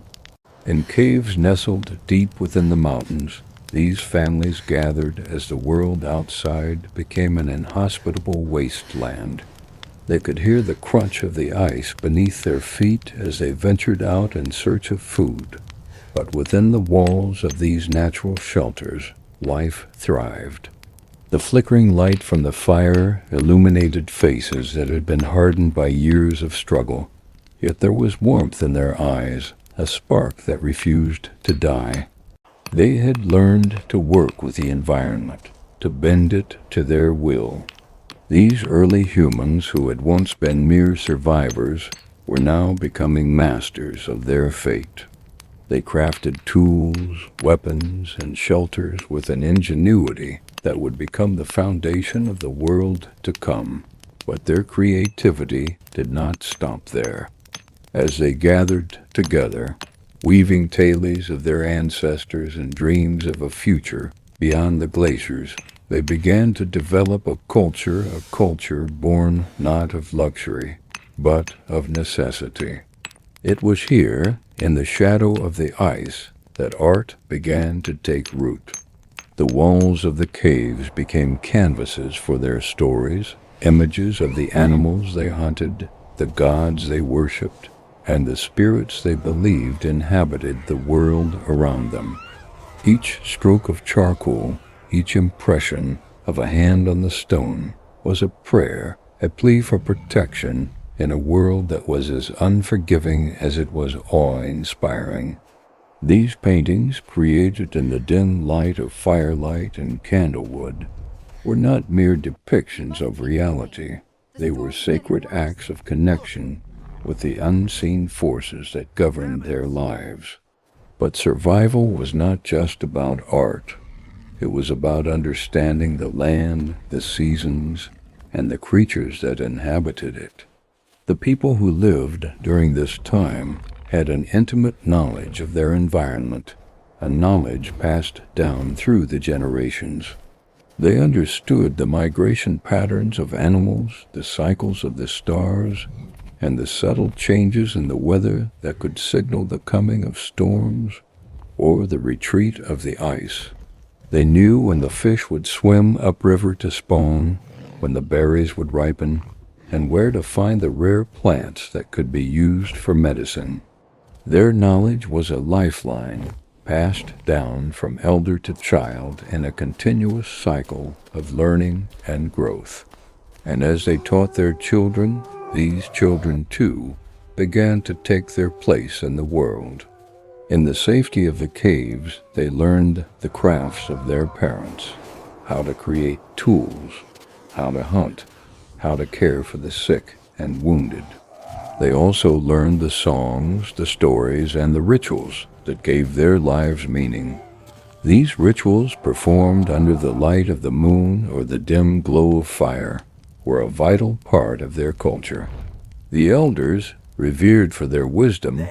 In caves nestled deep within the mountains, these families gathered as the world outside became an inhospitable wasteland. They could hear the crunch of the ice beneath their feet as they ventured out in search of food. But within the walls of these natural shelters, life thrived. The flickering light from the fire illuminated faces that had been hardened by years of struggle, yet there was warmth in their eyes, a spark that refused to die. They had learned to work with the environment, to bend it to their will. These early humans who had once been mere survivors were now becoming masters of their fate. They crafted tools, weapons, and shelters with an ingenuity that would become the foundation of the world to come. But their creativity did not stop there. As they gathered together, weaving tales of their ancestors and dreams of a future beyond the glaciers, they began to develop a culture born not of luxury, but of necessity. It was here, in the shadow of the ice, that art began to take root. The walls of the caves became canvases for their stories, images of the animals they hunted, the gods they worshipped, and the spirits they believed inhabited the world around them. Each stroke of charcoal, each impression of a hand on the stone, was a prayer, a plea for protection in a world that was as unforgiving as it was awe-inspiring. These paintings, created in the dim light of firelight and candlewood, were not mere depictions of reality. They were sacred acts of connection with the unseen forces that governed their lives. But survival was not just about art. It was about understanding the land, the seasons, and the creatures that inhabited it. The people who lived during this time had an intimate knowledge of their environment, a knowledge passed down through the generations. They understood the migration patterns of animals, the cycles of the stars, and the subtle changes in the weather that could signal the coming of storms or the retreat of the ice. They knew when the fish would swim upriver to spawn, when the berries would ripen, and where to find the rare plants that could be used for medicine. Their knowledge was a lifeline, passed down from elder to child in a continuous cycle of learning and growth. And as they taught their children, these children too began to take their place in the world. In the safety of the caves, they learned the crafts of their parents, how to create tools, how to hunt, how to care for the sick and wounded. They also learned the songs, the stories, and the rituals that gave their lives meaning. These rituals, performed under the light of the moon or the dim glow of fire, were a vital part of their culture. The elders, revered for their wisdom,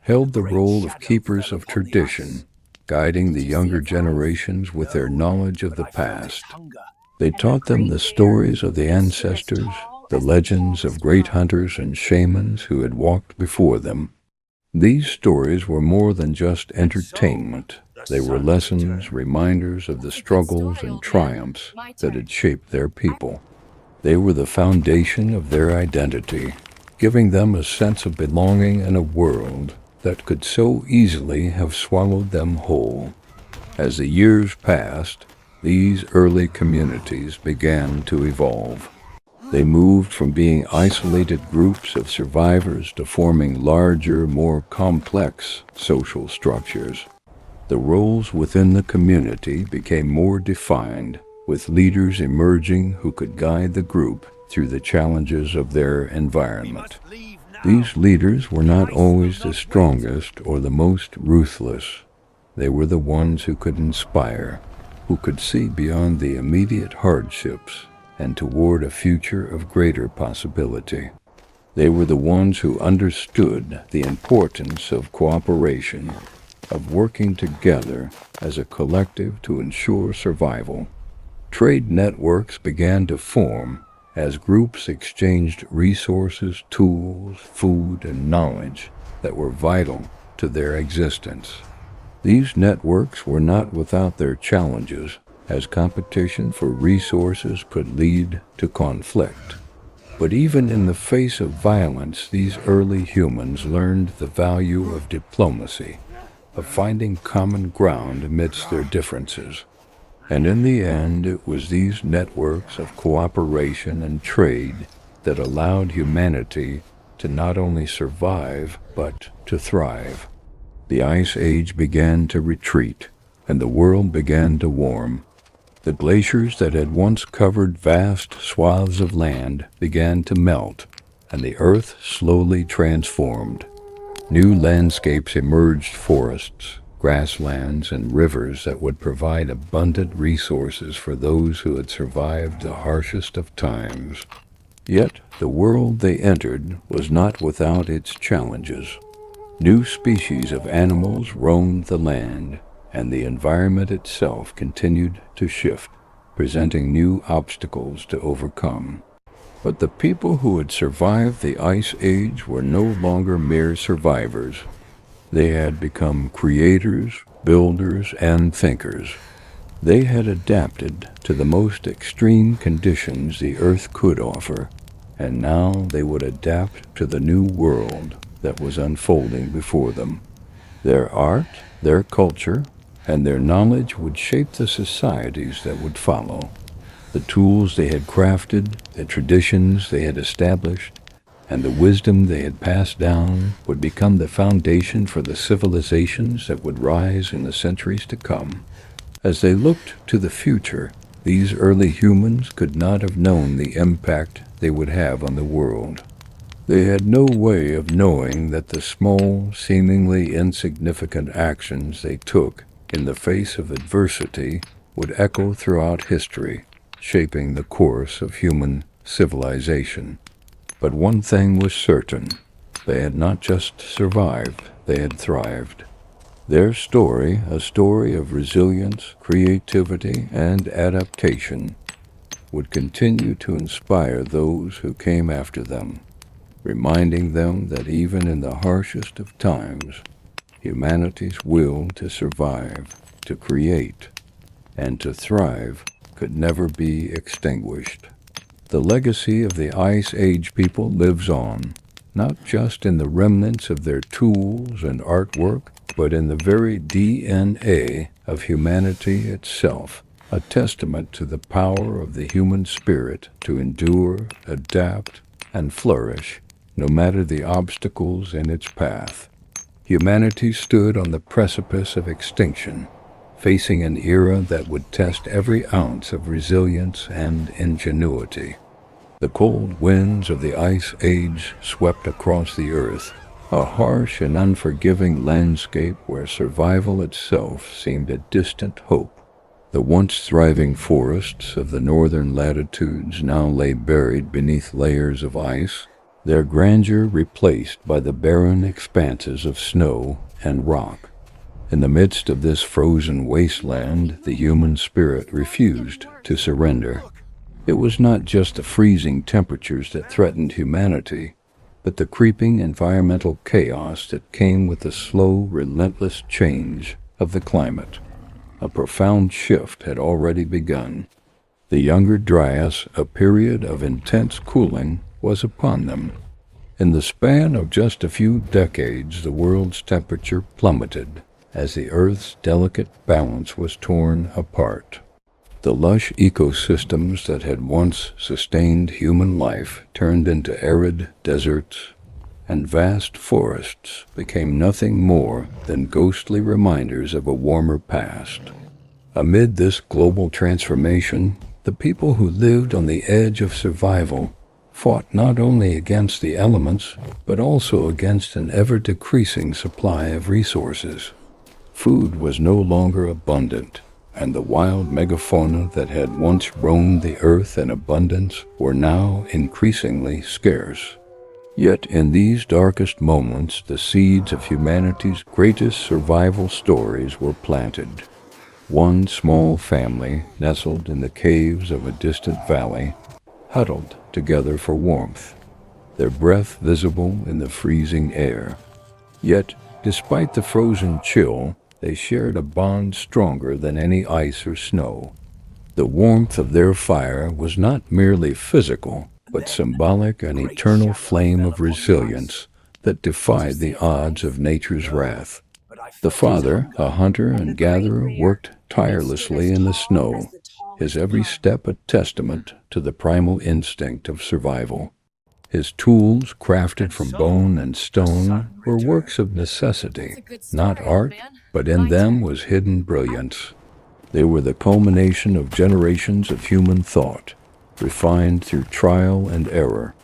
held the role of keepers of tradition, guiding the younger generations with their knowledge of the past. They taught them the stories of the ancestors, the legends of great hunters and shamans who had walked before them. These stories were more than just entertainment. They were lessons, reminders of the struggles and triumphs that had shaped their people. They were the foundation of their identity, giving them a sense of belonging in a world that could so easily have swallowed them whole. As the years passed, these early communities began to evolve. They moved from being isolated groups of survivors to forming larger, more complex social structures. The roles within the community became more defined, with leaders emerging who could guide the group through the challenges of their environment. These leaders were not always the strongest or the most ruthless. They were the ones who could inspire, who could see beyond the immediate hardships and toward a future of greater possibility. They were the ones who understood the importance of cooperation, of working together as a collective to ensure survival. Trade networks began to form as groups exchanged resources, tools, food, and knowledge that were vital to their existence. These networks were not without their challenges, as competition for resources could lead to conflict. But even in the face of violence, these early humans learned the value of diplomacy, of finding common ground amidst their differences. And in the end, it was these networks of cooperation and trade that allowed humanity to not only survive, but to thrive. The Ice Age began to retreat, and the world began to warm. The glaciers that had once covered vast swaths of land began to melt, and the earth slowly transformed. New landscapes emerged: forests, grasslands, and rivers that would provide abundant resources for those who had survived the harshest of times. Yet the world they entered was not without its challenges. New species of animals roamed the land, and the environment itself continued to shift, presenting new obstacles to overcome. But the people who had survived the Ice Age were no longer mere survivors. They had become creators, builders, and thinkers. They had adapted to the most extreme conditions the Earth could offer, and now they would adapt to the new world that was unfolding before them. Their art, their culture, and their knowledge would shape the societies that would follow. The tools they had crafted, the traditions they had established, and the wisdom they had passed down would become the foundation for the civilizations that would rise in the centuries to come. As they looked to the future, these early humans could not have known the impact they would have on the world. They had no way of knowing that the small, seemingly insignificant actions they took in the face of adversity would echo throughout history, shaping the course of human civilization. But one thing was certain: they had not just survived, they had thrived. Their story, a story of resilience, creativity, and adaptation, would continue to inspire those who came after them, reminding them that even in the harshest of times, humanity's will to survive, to create, and to thrive could never be extinguished. The legacy of the Ice Age people lives on, not just in the remnants of their tools and artwork, but in the very DNA of humanity itself, a testament to the power of the human spirit to endure, adapt, and flourish, no matter the obstacles in its path. Humanity stood on the precipice of extinction, facing an era that would test every ounce of resilience and ingenuity. The cold winds of the Ice Age swept across the earth, a harsh and unforgiving landscape where survival itself seemed a distant hope. The once thriving forests of the northern latitudes now lay buried beneath layers of ice, their grandeur replaced by the barren expanses of snow and rock. In the midst of this frozen wasteland, the human spirit refused to surrender. It was not just the freezing temperatures that threatened humanity, but the creeping environmental chaos that came with the slow, relentless change of the climate. A profound shift had already begun. The Younger Dryas, a period of intense cooling, was upon them. In the span of just a few decades, the world's temperature plummeted as the Earth's delicate balance was torn apart. The lush ecosystems that had once sustained human life turned into arid deserts, and vast forests became nothing more than ghostly reminders of a warmer past. Amid this global transformation, the people who lived on the edge of survival fought not only against the elements, but also against an ever-decreasing supply of resources. Food was no longer abundant, and the wild megafauna that had once roamed the earth in abundance were now increasingly scarce. Yet in these darkest moments, the seeds of humanity's greatest survival stories were planted. One small family, nestled in the caves of a distant valley, huddled together for warmth, their breath visible in the freezing air. Yet, despite the frozen chill, they shared a bond stronger than any ice or snow. The warmth of their fire was not merely physical, but symbolic, an eternal flame of resilience that defied the odds of nature's wrath. The father, a hunter and gatherer, worked tirelessly in the snow, his every step a testament to the primal instinct of survival. His tools, crafted from bone and stone, were works of necessity, not art, but in them was hidden brilliance. They were the culmination of generations of human thought, refined through trial and error,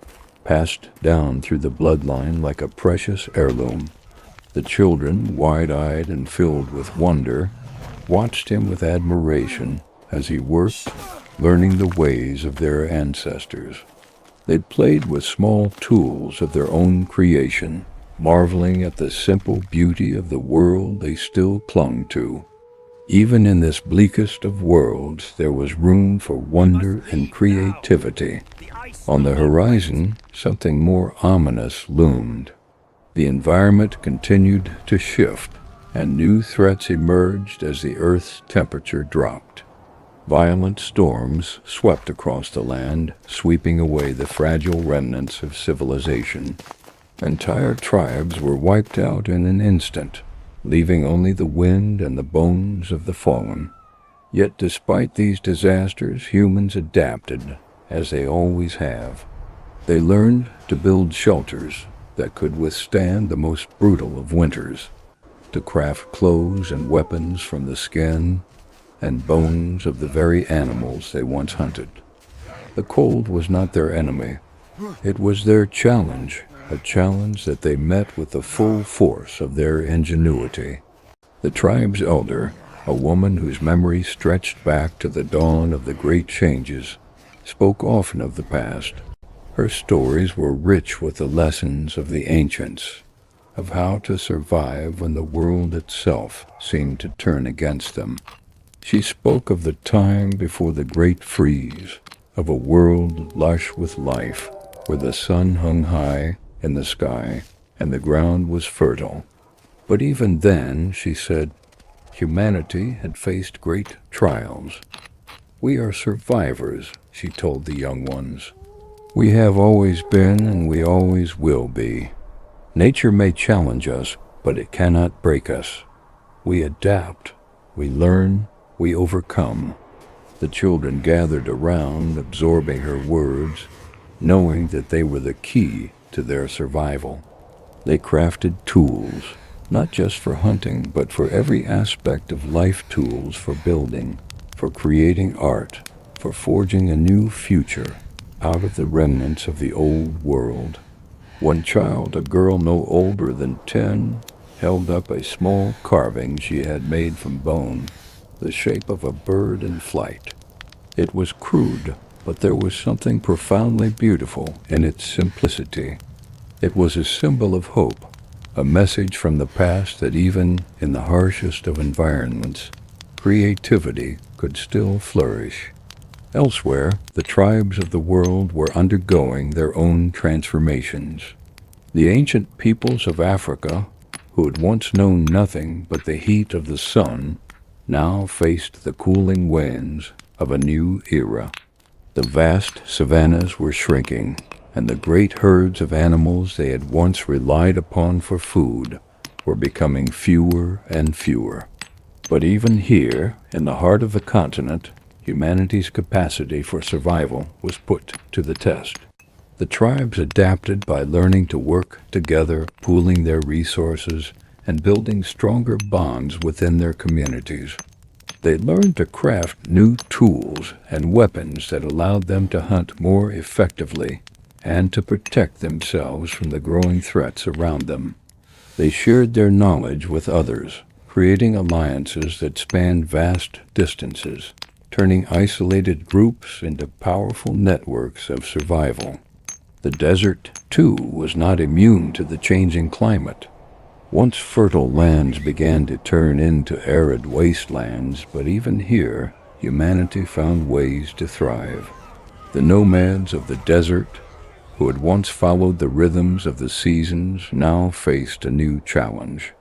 passed down through the bloodline like a precious heirloom. The children, wide-eyed and filled with wonder, watched him with admiration as he worked, learning the ways of their ancestors. They'd played with small tools of their own creation, marveling at the simple beauty of the world they still clung to. Even in this bleakest of worlds, there was room for wonder and creativity. On the horizon, something more ominous loomed. The environment continued to shift, and new threats emerged as the Earth's temperature dropped. Violent storms swept across the land, sweeping away the fragile remnants of civilization. Entire tribes were wiped out in an instant, leaving only the wind and the bones of the fallen. Yet despite these disasters, humans adapted, as they always have. They learned to build shelters that could withstand the most brutal of winters, to craft clothes and weapons from the skin and bones of the very animals they once hunted. The cold was not their enemy. It was their challenge, a challenge that they met with the full force of their ingenuity. The tribe's elder, a woman whose memory stretched back to the dawn of the great changes, spoke often of the past. Her stories were rich with the lessons of the ancients, of how to survive when the world itself seemed to turn against them. She spoke of the time before the great freeze, of a world lush with life, where the sun hung high in the sky and the ground was fertile. But even then, she said, humanity had faced great trials. We are survivors, she told the young ones. We have always been and we always will be. Nature may challenge us, but it cannot break us. We adapt, we learn, we overcome. The children gathered around, absorbing her words, knowing that they were the key to their survival. They crafted tools, not just for hunting, but for every aspect of life, tools for building, for creating art, for forging a new future out of the remnants of the old world. One child, a girl no older than 10, held up a small carving she had made from bone, the shape of a bird in flight. It was crude, but there was something profoundly beautiful in its simplicity. It was a symbol of hope, a message from the past that even in the harshest of environments, creativity could still flourish. Elsewhere, the tribes of the world were undergoing their own transformations. The ancient peoples of Africa, who had once known nothing but the heat of the sun, now faced the cooling winds of a new era. The vast savannas were shrinking, and the great herds of animals they had once relied upon for food were becoming fewer and fewer. But even here, in the heart of the continent, humanity's capacity for survival was put to the test. The tribes adapted by learning to work together, pooling their resources, and building stronger bonds within their communities. They learned to craft new tools and weapons that allowed them to hunt more effectively and to protect themselves from the growing threats around them. They shared their knowledge with others, creating alliances that spanned vast distances, turning isolated groups into powerful networks of survival. The desert, too, was not immune to the changing climate. Once fertile lands began to turn into arid wastelands, but even here, humanity found ways to thrive. The nomads of the desert, who had once followed the rhythms of the seasons, now faced a new challenge.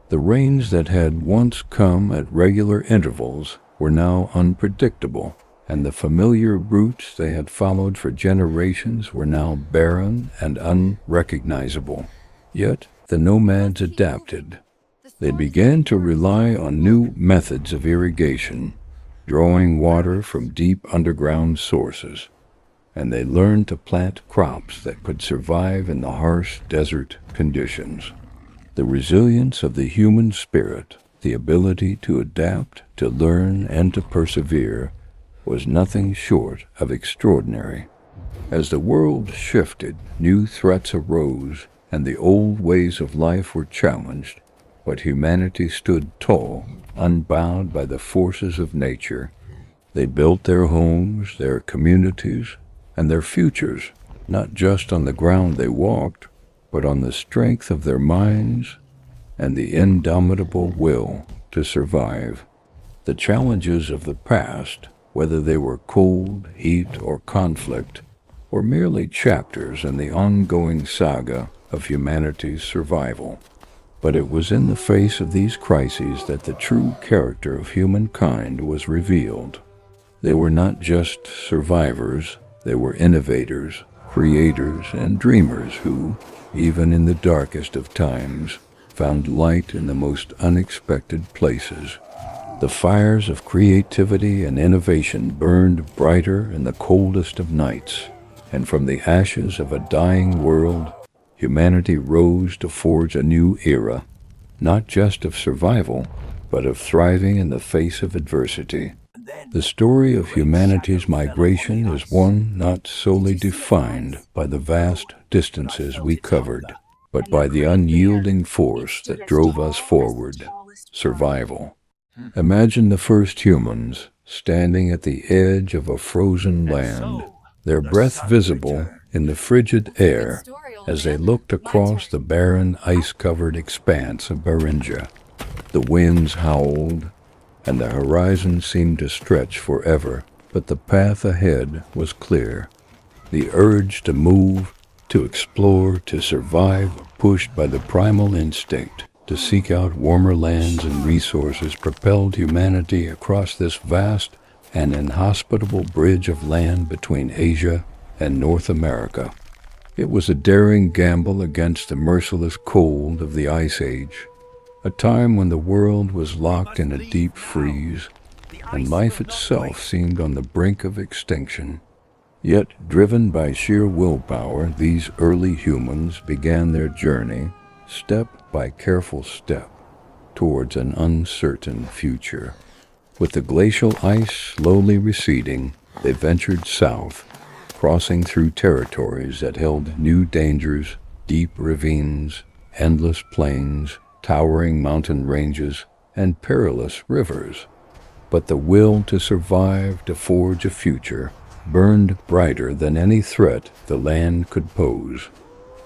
The rains that had once come at regular intervals were now unpredictable, and the familiar routes they had followed for generations were now barren and unrecognizable. Yet, the nomads adapted. They began to rely on new methods of irrigation, drawing water from deep underground sources, and they learned to plant crops that could survive in the harsh desert conditions. The resilience of the human spirit, the ability to adapt, to learn, and to persevere, was nothing short of extraordinary. As the world shifted, new threats arose, and the old ways of life were challenged, but humanity stood tall, unbound by the forces of nature. They built their homes, their communities, and their futures, not just on the ground they walked, but on the strength of their minds and the indomitable will to survive. The challenges of the past, whether they were cold, heat, or conflict, were merely chapters in the ongoing saga of humanity's survival. But it was in the face of these crises that the true character of humankind was revealed. They were not just survivors, they were innovators, creators, and dreamers who, even in the darkest of times, found light in the most unexpected places. The fires of creativity and innovation burned brighter in the coldest of nights, and from the ashes of a dying world, humanity rose to forge a new era, not just of survival, but of thriving in the face of adversity. The story of humanity's migration is one not solely defined by the vast distances we covered, but by the unyielding force that drove us forward: survival. Imagine the first humans standing at the edge of a frozen land, their breath visible in the frigid air as they looked across the barren, ice-covered expanse of Beringia. The winds howled, and the horizon seemed to stretch forever, but the path ahead was clear. The urge to move, to explore, to survive, pushed by the primal instinct to seek out warmer lands and resources, propelled humanity across this vast and inhospitable bridge of land between Asia and North America. It was a daring gamble against the merciless cold of the Ice Age, a time when the world was locked in a deep freeze, and life itself seemed on the brink of extinction. Yet, driven by sheer willpower, these early humans began their journey, step by careful step, towards an uncertain future. With the glacial ice slowly receding, they ventured south, crossing through territories that held new dangers: deep ravines, endless plains, towering mountain ranges, and perilous rivers. But the will to survive, to forge a future, burned brighter than any threat the land could pose.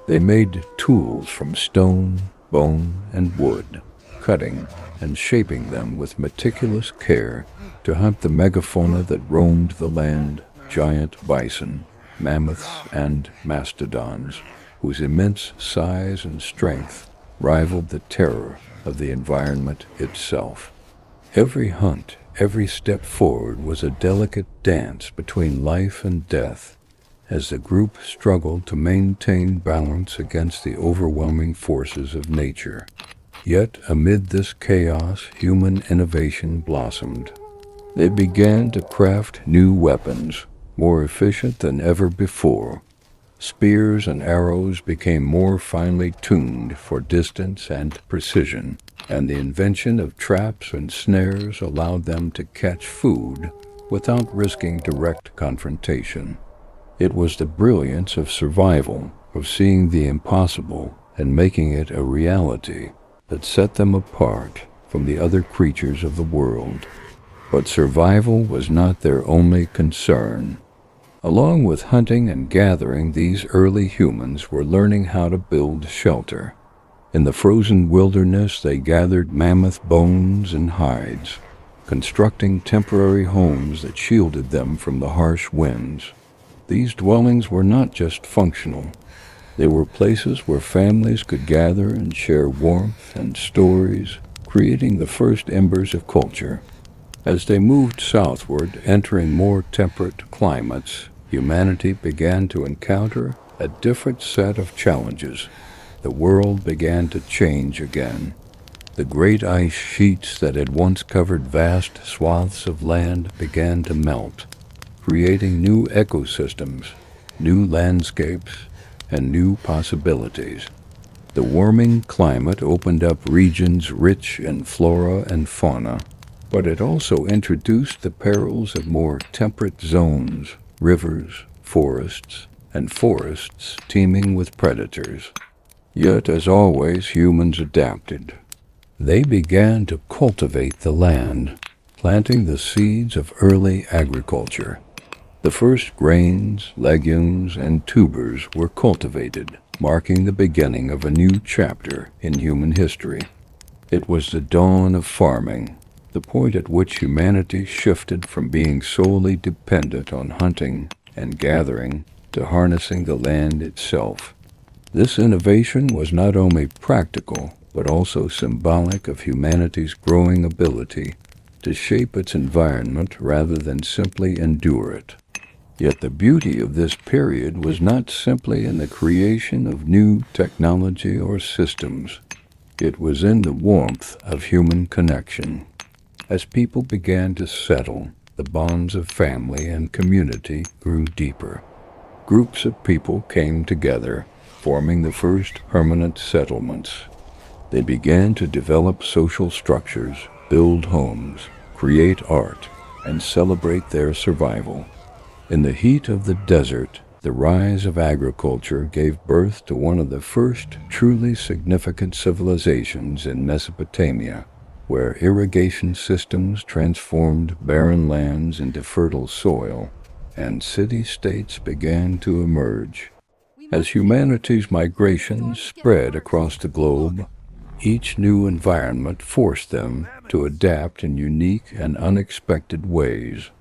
They made tools from stone, bone, and wood, cutting and shaping them with meticulous care to hunt the megafauna that roamed the land: giant bison, mammoths, and mastodons, whose immense size and strength rivaled the terror of the environment itself. Every hunt, every step forward was a delicate dance between life and death, as the group struggled to maintain balance against the overwhelming forces of nature. Yet, amid this chaos, human innovation blossomed. They began to craft new weapons, more efficient than ever before. Spears and arrows became more finely tuned for distance and precision, and the invention of traps and snares allowed them to catch food without risking direct confrontation. It was the brilliance of survival, of seeing the impossible and making it a reality, that set them apart from the other creatures of the world. But survival was not their only concern. Along with hunting and gathering, these early humans were learning how to build shelter. In the frozen wilderness, they gathered mammoth bones and hides, constructing temporary homes that shielded them from the harsh winds. These dwellings were not just functional. They were places where families could gather and share warmth and stories, creating the first embers of culture. As they moved southward, entering more temperate climates, humanity began to encounter a different set of challenges. The world began to change again. The great ice sheets that had once covered vast swaths of land began to melt, creating new ecosystems, new landscapes, and new possibilities. The warming climate opened up regions rich in flora and fauna, but it also introduced the perils of more temperate zones, rivers, forests, and forests teeming with predators. Yet, as always, humans adapted. They began to cultivate the land, planting the seeds of early agriculture. The first grains, legumes, and tubers were cultivated, marking the beginning of a new chapter in human history. It was the dawn of farming, the point at which humanity shifted from being solely dependent on hunting and gathering to harnessing the land itself. This innovation was not only practical, but also symbolic of humanity's growing ability to shape its environment rather than simply endure it. Yet the beauty of this period was not simply in the creation of new technology or systems. It was in the warmth of human connection. As people began to settle, the bonds of family and community grew deeper. Groups of people came together, forming the first permanent settlements. They began to develop social structures, build homes, create art, and celebrate their survival. In the heat of the desert, the rise of agriculture gave birth to one of the first truly significant civilizations in Mesopotamia, where irrigation systems transformed barren lands into fertile soil, and city-states began to emerge. As humanity's migrations spread across the globe, each new environment forced them to adapt in unique and unexpected ways.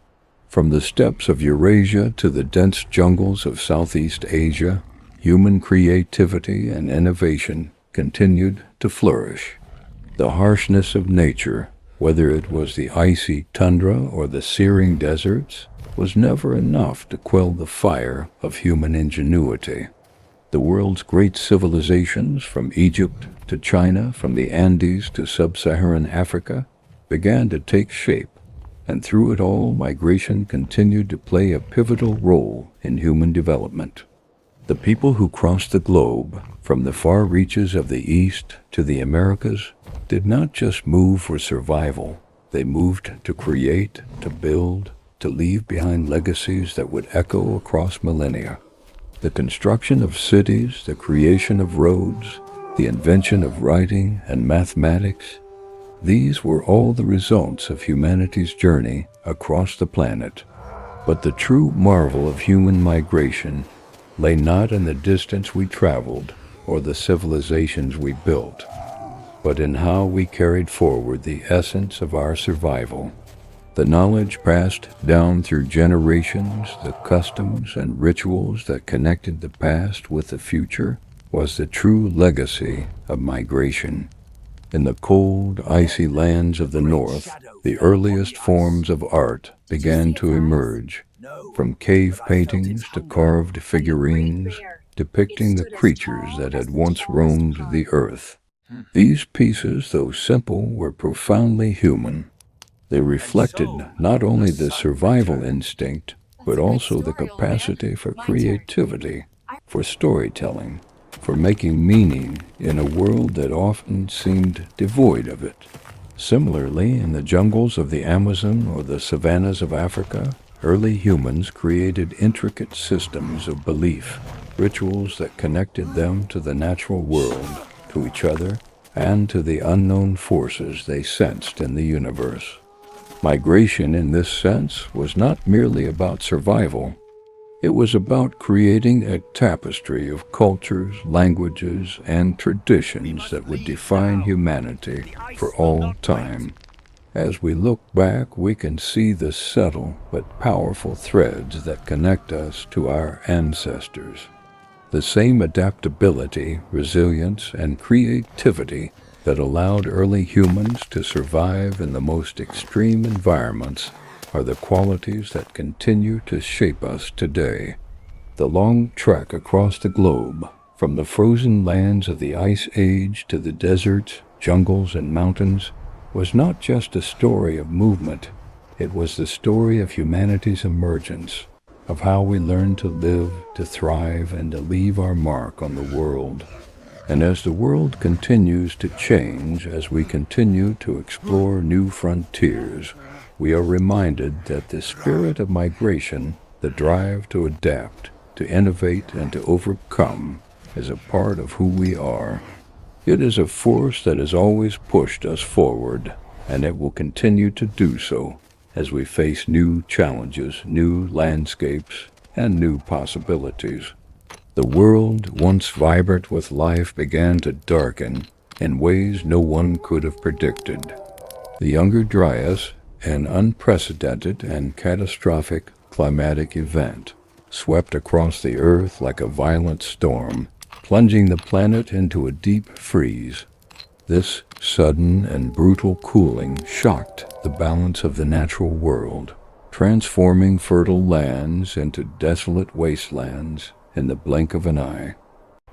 From the steppes of Eurasia to the dense jungles of Southeast Asia, human creativity and innovation continued to flourish. The harshness of nature, whether it was the icy tundra or the searing deserts, was never enough to quell the fire of human ingenuity. The world's great civilizations, from Egypt to China, from the Andes to sub-Saharan Africa, began to take shape, and through it all, migration continued to play a pivotal role in human development. The people who crossed the globe, from the far reaches of the East to the Americas, did not just move for survival. They moved to create, to build, to leave behind legacies that would echo across millennia. The construction of cities, the creation of roads, the invention of writing and mathematics, these were all the results of humanity's journey across the planet. But the true marvel of human migration lay not in the distance we traveled or the civilizations we built, but in how we carried forward the essence of our survival. The knowledge passed down through generations, the customs and rituals that connected the past with the future, was the true legacy of migration. In the cold, icy lands of the north, the earliest forms of art began to emerge, from cave paintings to carved figurines depicting the creatures that had once roamed the earth. These pieces, though simple, were profoundly human. They reflected not only the survival instinct, but also the capacity for creativity, for storytelling, for making meaning in a world that often seemed devoid of it. Similarly, in the jungles of the Amazon or the savannas of Africa, early humans created intricate systems of belief, rituals that connected them to the natural world, to each other, and to the unknown forces they sensed in the universe. Migration, in this sense, was not merely about survival. It was about creating a tapestry of cultures, languages, and traditions that would define humanity for all time. As we look back, we can see the subtle but powerful threads that connect us to our ancestors. The same adaptability, resilience, and creativity that allowed early humans to survive in the most extreme environments are the qualities that continue to shape us today. The long trek across the globe, from the frozen lands of the Ice Age to the deserts, jungles, and mountains, was not just a story of movement. It was the story of humanity's emergence, of how we learned to live, to thrive, and to leave our mark on the world. And as the world continues to change, as we continue to explore new frontiers, we are reminded that the spirit of migration, the drive to adapt, to innovate, and to overcome, is a part of who we are. It is a force that has always pushed us forward, and it will continue to do so as we face new challenges, new landscapes, and new possibilities. The world, once vibrant with life, began to darken in ways no one could have predicted. The Younger Dryas, an unprecedented and catastrophic climatic event, swept across the earth like a violent storm, plunging the planet into a deep freeze. This Sudden and brutal cooling shocked the balance of the natural world, transforming fertile lands into desolate wastelands in the blink of an eye.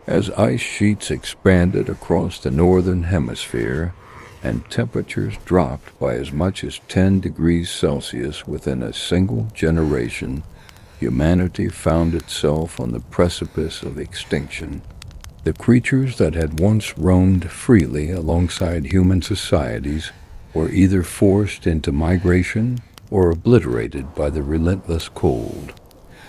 As ice sheets expanded across the northern hemisphere and temperatures dropped by as much as 10 degrees Celsius within a single generation, humanity found itself on the precipice of extinction. The creatures that had once roamed freely alongside human societies were either forced into migration or obliterated by the relentless cold.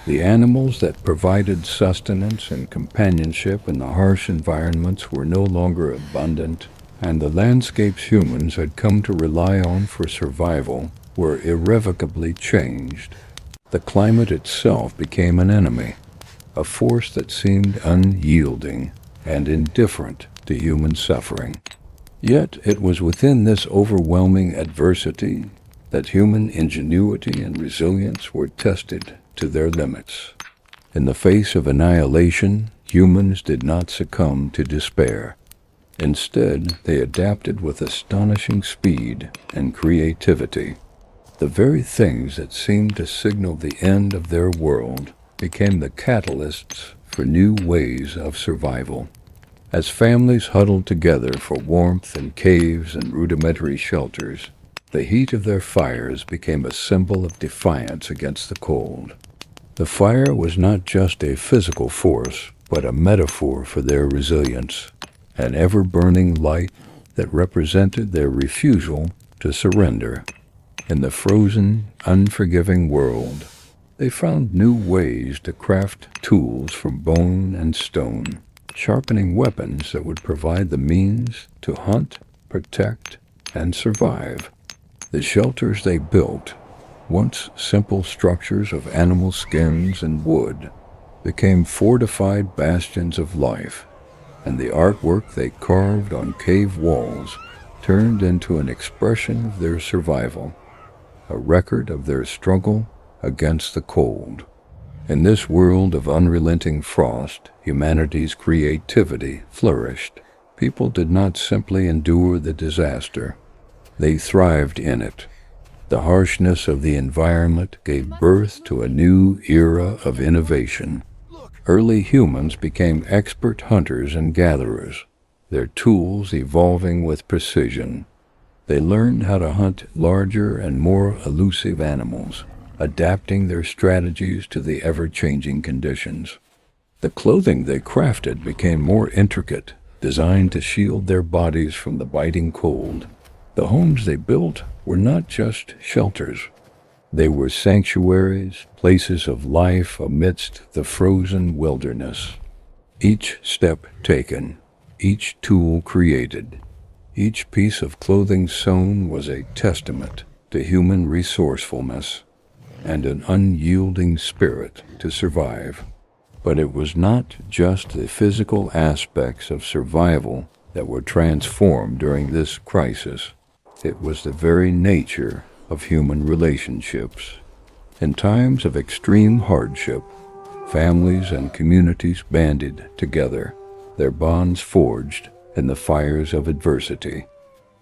The animals that provided sustenance and companionship in the harsh environments were no longer abundant, and the landscapes humans had come to rely on for survival were irrevocably changed. The climate itself became an enemy, a force that seemed unyielding and indifferent to human suffering. Yet it was within this overwhelming adversity that human ingenuity and resilience were tested to their limits. In the face of annihilation, humans did not succumb to despair. Instead, they adapted with astonishing speed and creativity. The very things that seemed to signal the end of their world became the catalysts for new ways of survival. As families huddled together for warmth in caves and rudimentary shelters, the heat of their fires became a symbol of defiance against the cold. The fire was not just a physical force, but a metaphor for their resilience, an ever-burning light that represented their refusal to surrender. In the frozen, unforgiving world, they found new ways to craft tools from bone and stone, sharpening weapons that would provide the means to hunt, protect, and survive. The shelters they built, once simple structures of animal skins and wood, became fortified bastions of life, and the artwork they carved on cave walls turned into an expression of their survival, a record of their struggle against the cold. In this world of unrelenting frost, humanity's creativity flourished. People did not simply endure the disaster. They thrived in it. The harshness of the environment gave birth to a new era of innovation. Early humans became expert hunters and gatherers, their tools evolving with precision. They learned how to hunt larger and more elusive animals, adapting their strategies to the ever-changing conditions. The clothing they crafted became more intricate, designed to shield their bodies from the biting cold. The homes they built were not just shelters. They were sanctuaries, places of life amidst the frozen wilderness. Each step taken, each tool created, each piece of clothing sewn was a testament to human resourcefulness and an unyielding spirit to survive. But it was not just the physical aspects of survival that were transformed during this crisis. It was the very nature of human relationships. In times of extreme hardship, families and communities banded together, their bonds forged in the fires of adversity.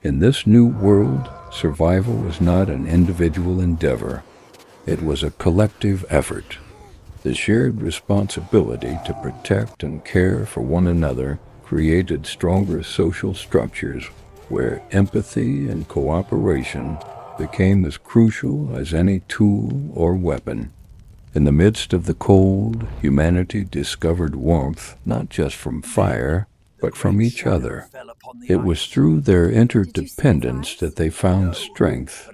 In this new world, survival was not an individual endeavor. It was a collective effort. The shared responsibility to protect and care for one another created stronger social structures where empathy and cooperation became as crucial as any tool or weapon. In the midst of the cold, humanity discovered warmth not just from fire, but from each other. It was through their interdependence that they found strength,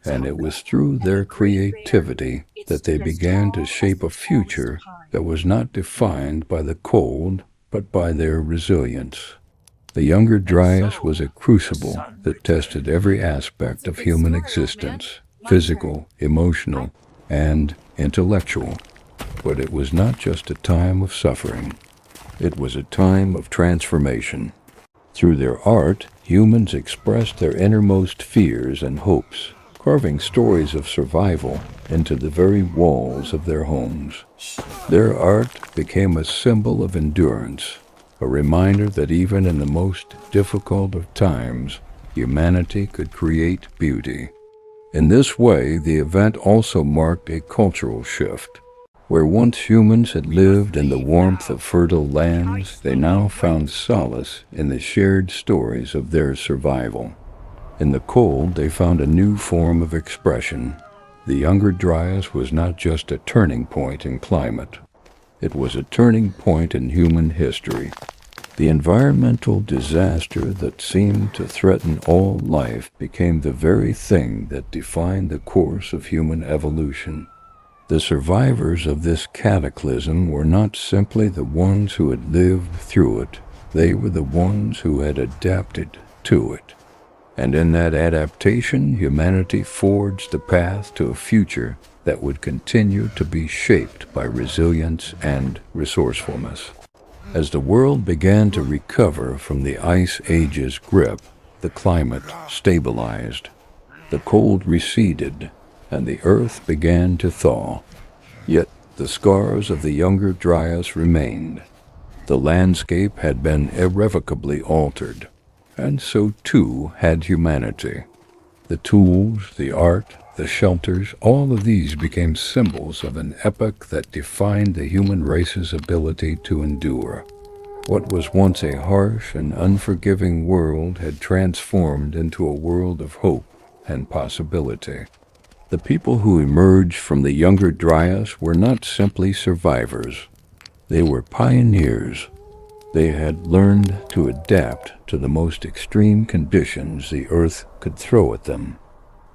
and it was through their creativity that they began to shape a future that was not defined by the cold, but by their resilience. The younger Dryas was a crucible that tested every aspect of human existence, physical, emotional, and intellectual. But it was not just a time of suffering. It was a time of transformation. Through their art, humans expressed their innermost fears and hopes, carving stories of survival into the very walls of their homes. Their art became a symbol of endurance, a reminder that even in the most difficult of times, humanity could create beauty. In this way, the event also marked a cultural shift. Where once humans had lived in the warmth of fertile lands, they now found solace in the shared stories of their survival. In the cold, they found a new form of expression. The Younger Dryas was not just a turning point in climate. It was a turning point in human history. The environmental disaster that seemed to threaten all life became the very thing that defined the course of human evolution. The survivors of this cataclysm were not simply the ones who had lived through it, they were the ones who had adapted to it. And in that adaptation, humanity forged the path to a future that would continue to be shaped by resilience and resourcefulness. As the world began to recover from the Ice Age's grip, the climate stabilized. The cold receded, and the earth began to thaw. Yet the scars of the Younger Dryas remained. The landscape had been irrevocably altered, and so too had humanity. The tools, the art, the shelters, all of these became symbols of an epoch that defined the human race's ability to endure. What was once a harsh and unforgiving world had transformed into a world of hope and possibility. The people who emerged from the Younger Dryas were not simply survivors. They were pioneers. They had learned to adapt to the most extreme conditions the earth could throw at them.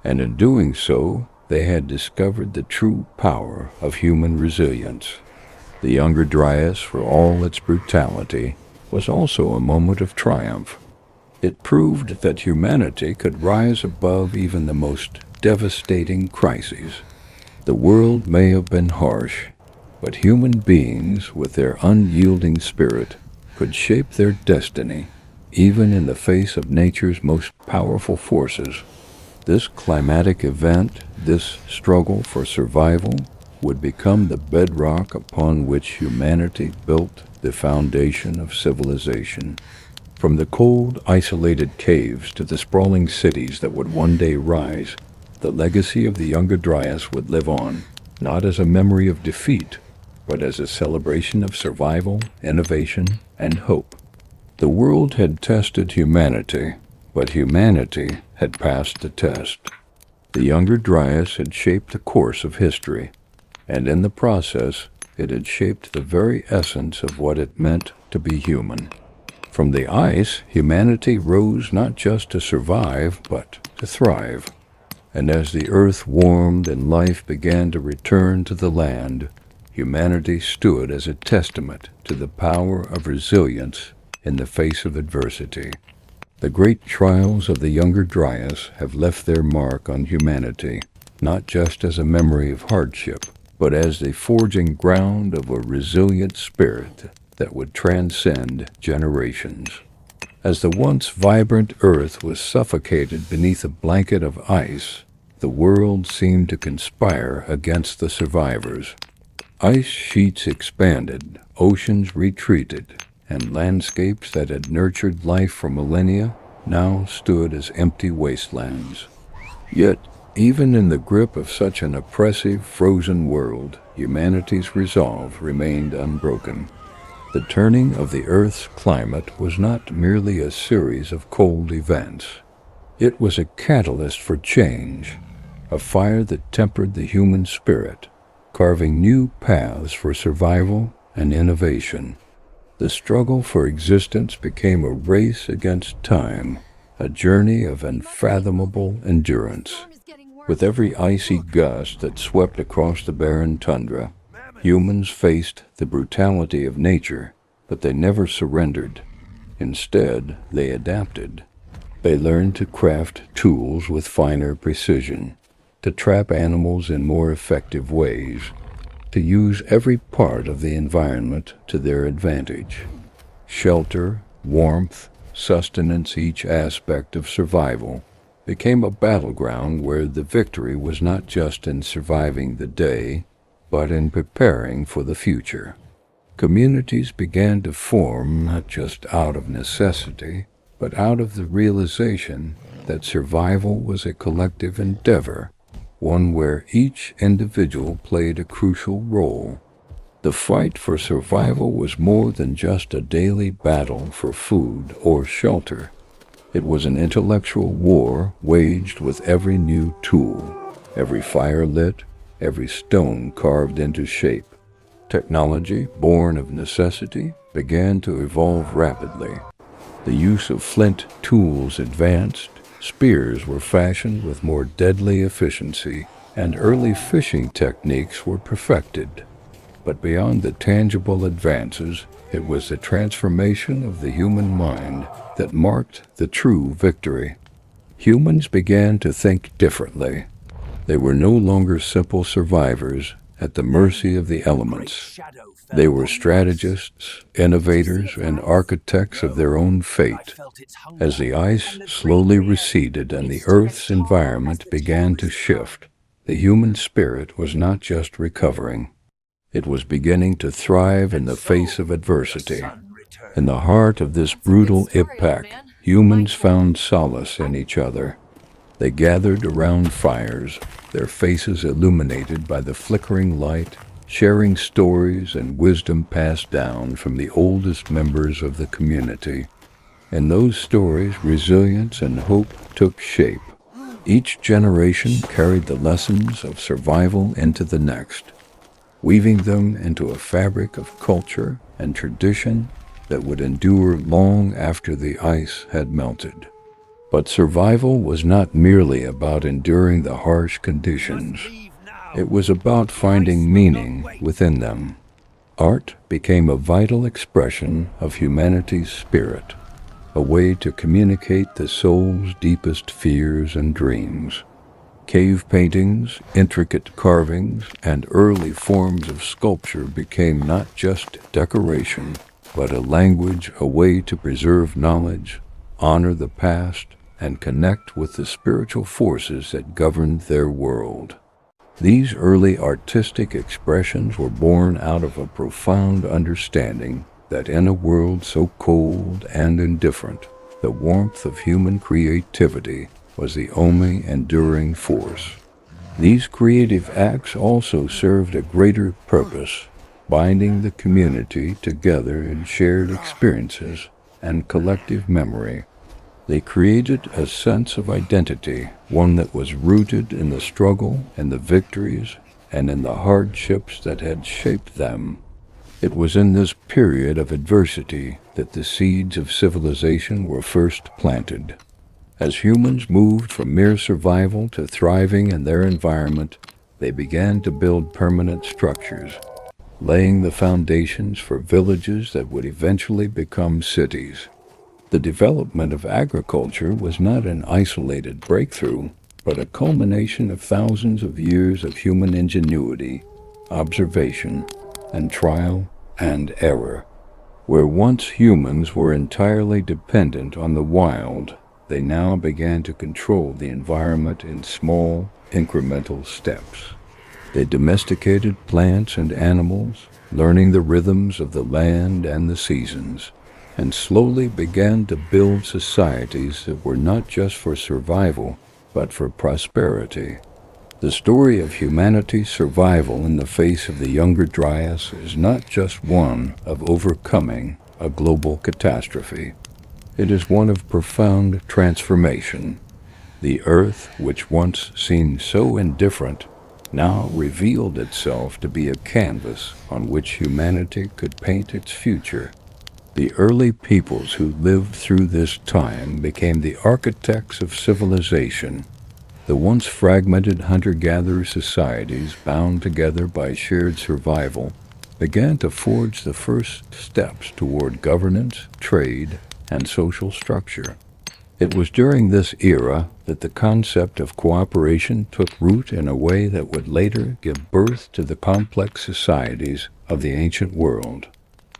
And in doing so, they had discovered the true power of human resilience. The Younger Dryas, for all its brutality, was also a moment of triumph. It proved that humanity could rise above even the most devastating crises. The world may have been harsh, but human beings, with their unyielding spirit, could shape their destiny, even in the face of nature's most powerful forces. This climatic event, this struggle for survival, would become the bedrock upon which humanity built the foundation of civilization. From the cold, isolated caves to the sprawling cities that would one day rise, the legacy of the Younger Dryas would live on, not as a memory of defeat, but as a celebration of survival, innovation, and hope. The world had tested humanity, but humanity had passed the test. The Younger Dryas had shaped the course of history, and in the process, it had shaped the very essence of what it meant to be human. From the ice, humanity rose not just to survive, but to thrive. And as the earth warmed and life began to return to the land, humanity stood as a testament to the power of resilience in the face of adversity. The great trials of the Younger Dryas have left their mark on humanity, not just as a memory of hardship, but as the forging ground of a resilient spirit that would transcend generations. As the once vibrant earth was suffocated beneath a blanket of ice, the world seemed to conspire against the survivors. Ice sheets expanded, oceans retreated, and landscapes that had nurtured life for millennia now stood as empty wastelands. Yet, even in the grip of such an oppressive, frozen world, humanity's resolve remained unbroken. The turning of the Earth's climate was not merely a series of cold events. It was a catalyst for change, a fire that tempered the human spirit, carving new paths for survival and innovation. The struggle for existence became a race against time, a journey of unfathomable endurance. With every icy gust that swept across the barren tundra, humans faced the brutality of nature, but they never surrendered. Instead, they adapted. They learned to craft tools with finer precision, to trap animals in more effective ways, to use every part of the environment to their advantage. Shelter, warmth, sustenance, each aspect of survival became a battleground where the victory was not just in surviving the day, but in preparing for the future. Communities began to form not just out of necessity, but out of the realization that survival was a collective endeavor, one where each individual played a crucial role. The fight for survival was more than just a daily battle for food or shelter. It was an intellectual war waged with every new tool, every fire lit, every stone carved into shape. Technology, born of necessity, began to evolve rapidly. The use of flint tools advanced, spears were fashioned with more deadly efficiency, and early fishing techniques were perfected. But beyond the tangible advances, it was the transformation of the human mind that marked the true victory. Humans began to think differently. They were no longer simple survivors at the mercy of the elements. They were strategists, innovators, and architects of their own fate. As the ice slowly receded and the Earth's environment began to shift, the human spirit was not just recovering. It was beginning to thrive in the face of adversity. In the heart of this brutal epoch, humans found solace in each other. They gathered around fires, their faces illuminated by the flickering light, sharing stories and wisdom passed down from the oldest members of the community. In those stories, resilience and hope took shape. Each generation carried the lessons of survival into the next, weaving them into a fabric of culture and tradition that would endure long after the ice had melted. But survival was not merely about enduring the harsh conditions. It was about finding meaning within them. Art became a vital expression of humanity's spirit, a way to communicate the soul's deepest fears and dreams. Cave paintings, intricate carvings, and early forms of sculpture became not just decoration, but a language, a way to preserve knowledge, honor the past, and connect with the spiritual forces that governed their world. These early artistic expressions were born out of a profound understanding that in a world so cold and indifferent, the warmth of human creativity was the only enduring force. These creative acts also served a greater purpose, binding the community together in shared experiences and collective memory. They created a sense of identity, one that was rooted in the struggle and the victories and in the hardships that had shaped them. It was in this period of adversity that the seeds of civilization were first planted. As humans moved from mere survival to thriving in their environment, they began to build permanent structures, laying the foundations for villages that would eventually become cities. The development of agriculture was not an isolated breakthrough, but a culmination of thousands of years of human ingenuity, observation, and trial and error. Where once humans were entirely dependent on the wild, they now began to control the environment in small, incremental steps. They domesticated plants and animals, learning the rhythms of the land and the seasons, and slowly began to build societies that were not just for survival, but for prosperity. The story of humanity's survival in the face of the Younger Dryas is not just one of overcoming a global catastrophe. It is one of profound transformation. The earth, which once seemed so indifferent, now revealed itself to be a canvas on which humanity could paint its future. The early peoples who lived through this time became the architects of civilization. The once fragmented hunter-gatherer societies, bound together by shared survival, began to forge the first steps toward governance, trade, and social structure. It was during this era that the concept of cooperation took root in a way that would later give birth to the complex societies of the ancient world.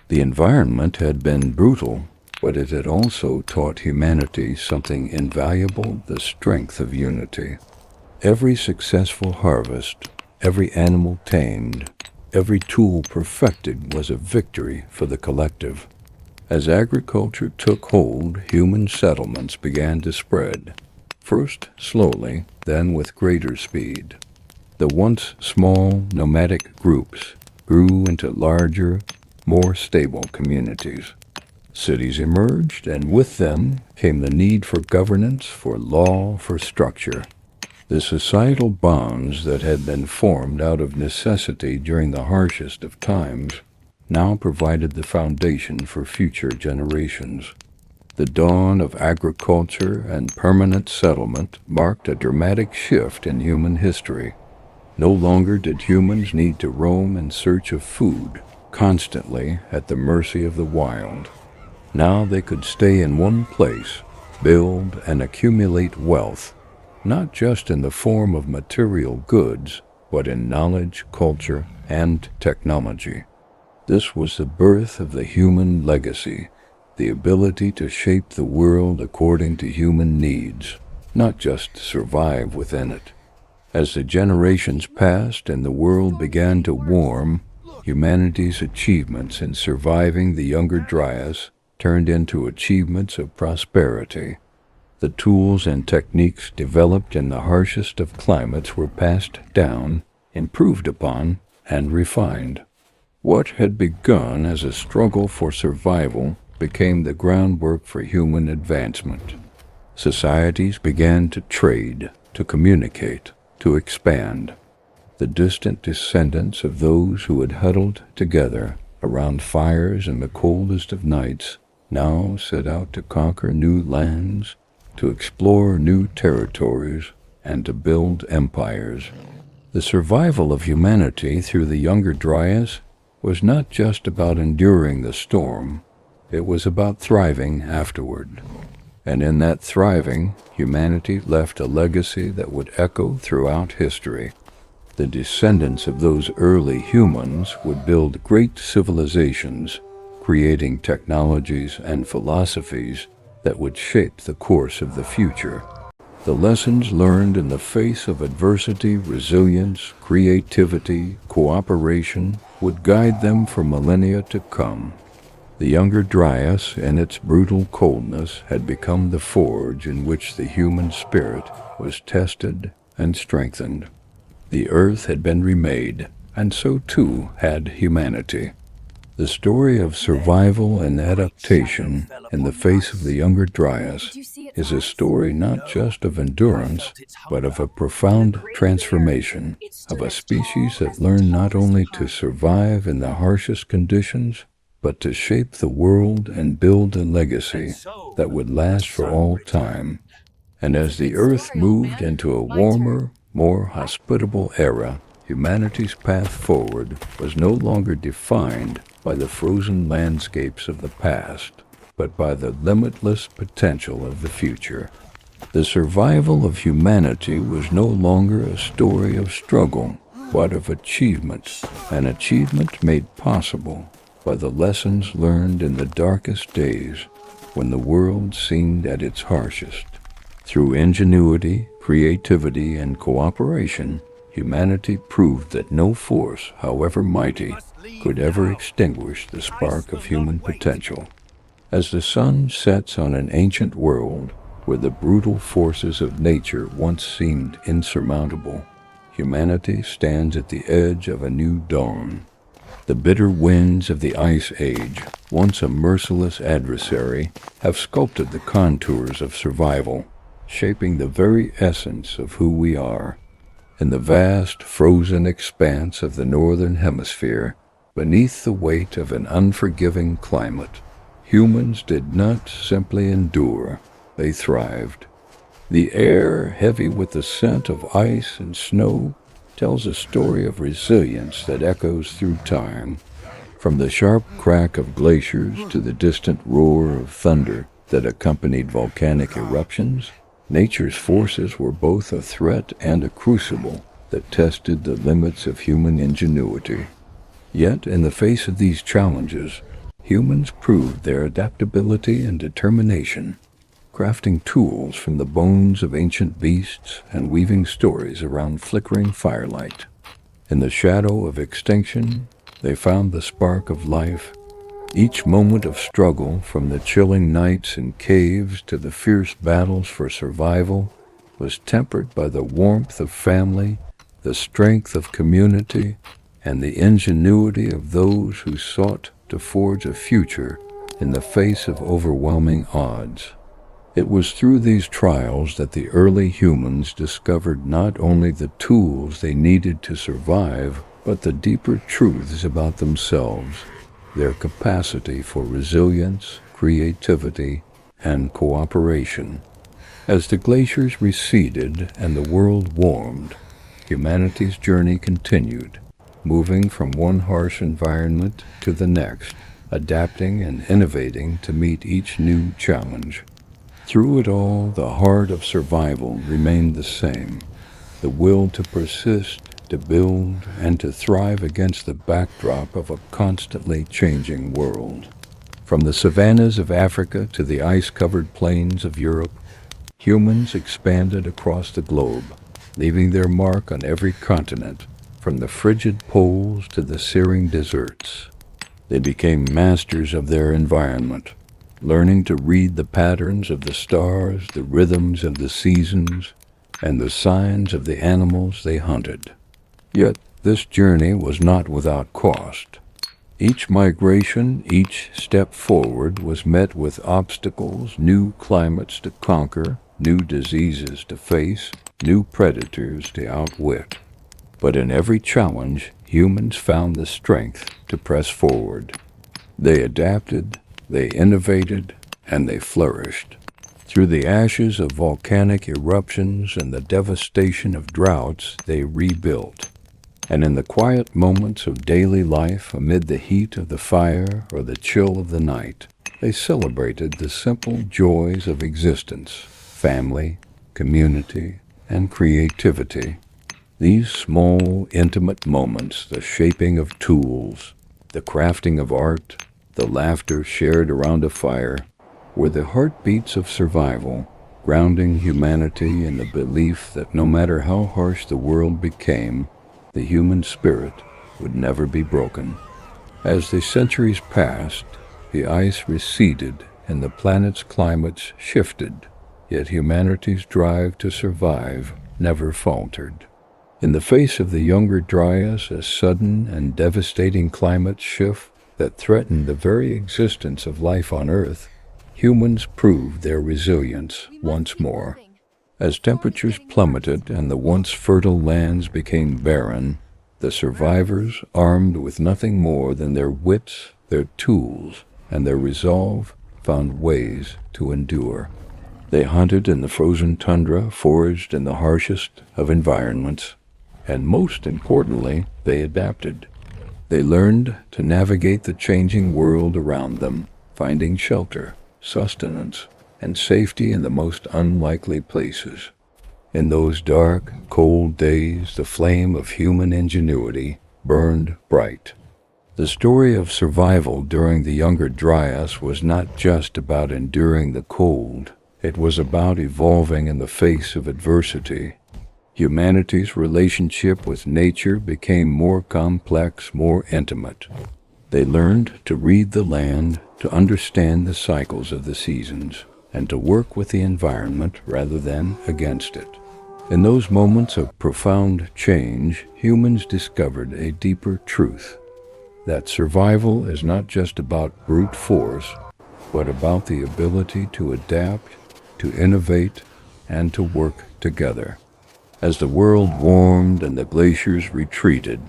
The environment had been brutal, but it had also taught humanity something invaluable: the strength of unity. Every successful harvest, every animal tamed, Every tool perfected was a victory for the collective. As agriculture took hold, human settlements began to spread, first slowly, then with greater speed. The once small nomadic groups grew into larger, more stable communities. Cities emerged, and with them came the need for governance, for law, for structure. The societal bonds that had been formed out of necessity during the harshest of times now provided the foundation for future generations. The dawn of agriculture and permanent settlement marked a dramatic shift in human history. No longer did humans need to roam in search of food, constantly at the mercy of the wild. Now they could stay in one place, build and accumulate wealth, not just in the form of material goods, but in knowledge, culture, and technology. This was the birth of the human legacy, the ability to shape the world according to human needs, not just survive within it. As the generations passed and the world began to warm, humanity's achievements in surviving the Younger Dryas turned into achievements of prosperity. The tools and techniques developed in the harshest of climates were passed down, improved upon, and refined. What had begun as a struggle for survival became the groundwork for human advancement. Societies began to trade, to communicate, to expand. The distant descendants of those who had huddled together around fires in the coldest of nights now set out to conquer new lands, to explore new territories, and to build empires. The survival of humanity through the Younger Dryas was not just about enduring the storm, it was about thriving afterward. And in that thriving, humanity left a legacy that would echo throughout history. The descendants of those early humans would build great civilizations, creating technologies and philosophies that would shape the course of the future. The lessons learned in the face of adversity, resilience, creativity, cooperation would guide them for millennia to come. The Younger Dryas, in its brutal coldness, had become the forge in which the human spirit was tested and strengthened. The earth had been remade, and so too had humanity. The story of survival and adaptation in the face of the Younger Dryas is a story not just of endurance, but of a profound transformation, of a species that learned not only to survive in the harshest conditions, but to shape the world and build a legacy that would last for all time. And as the earth moved into a warmer, more hospitable era, humanity's path forward was no longer defined by the frozen landscapes of the past, but by the limitless potential of the future. The survival of humanity was no longer a story of struggle, but of achievement, an achievement made possible by the lessons learned in the darkest days when the world seemed at its harshest. Through ingenuity, creativity, and cooperation, humanity proved that no force, however mighty, could ever extinguish the spark of human potential. As the sun sets on an ancient world where the brutal forces of nature once seemed insurmountable, humanity stands at the edge of a new dawn. The bitter winds of the Ice Age, once a merciless adversary, have sculpted the contours of survival, shaping the very essence of who we are. In the vast, frozen expanse of the northern hemisphere, beneath the weight of an unforgiving climate, humans did not simply endure, they thrived. The air, heavy with the scent of ice and snow, tells a story of resilience that echoes through time. From the sharp crack of glaciers to the distant roar of thunder that accompanied volcanic eruptions, nature's forces were both a threat and a crucible that tested the limits of human ingenuity. Yet, in the face of these challenges, humans proved their adaptability and determination, crafting tools from the bones of ancient beasts and weaving stories around flickering firelight. In the shadow of extinction, they found the spark of life. Each moment of struggle, from the chilling nights in caves to the fierce battles for survival, was tempered by the warmth of family, the strength of community, and the ingenuity of those who sought to forge a future in the face of overwhelming odds. It was through these trials that the early humans discovered not only the tools they needed to survive, but the deeper truths about themselves, their capacity for resilience, creativity, and cooperation. As the glaciers receded and the world warmed, humanity's journey continued, moving from one harsh environment to the next, adapting and innovating to meet each new challenge. Through it all, the heart of survival remained the same, the will to persist, to build, and to thrive against the backdrop of a constantly changing world. From the savannas of Africa to the ice-covered plains of Europe, humans expanded across the globe, leaving their mark on every continent, from the frigid poles to the searing deserts. They became masters of their environment, learning to read the patterns of the stars, the rhythms of the seasons, and the signs of the animals they hunted. Yet this journey was not without cost. Each migration, each step forward was met with obstacles, new climates to conquer, new diseases to face, new predators to outwit. But in every challenge, humans found the strength to press forward. They adapted, they innovated, and they flourished. Through the ashes of volcanic eruptions and the devastation of droughts, they rebuilt. And in the quiet moments of daily life, amid the heat of the fire or the chill of the night, they celebrated the simple joys of existence, family, community, and creativity. These small, intimate moments, the shaping of tools, the crafting of art, the laughter shared around a fire, were the heartbeats of survival, grounding humanity in the belief that no matter how harsh the world became, the human spirit would never be broken. As the centuries passed, the ice receded and the planet's climates shifted, yet humanity's drive to survive never faltered. In the face of the Younger Dryas, a sudden and devastating climate shift that threatened the very existence of life on Earth, humans proved their resilience once more. As temperatures plummeted and the once fertile lands became barren, the survivors, armed with nothing more than their wits, their tools, and their resolve, found ways to endure. They hunted in the frozen tundra, foraged in the harshest of environments, and most importantly, they adapted. They learned to navigate the changing world around them, finding shelter, sustenance, and safety in the most unlikely places. In those dark, cold days, the flame of human ingenuity burned bright. The story of survival during the Younger Dryas was not just about enduring the cold. It was about evolving in the face of adversity. Humanity's relationship with nature became more complex, more intimate. They learned to read the land, to understand the cycles of the seasons, and to work with the environment rather than against it. In those moments of profound change, humans discovered a deeper truth, that survival is not just about brute force, but about the ability to adapt, to innovate, and to work together. As the world warmed and the glaciers retreated,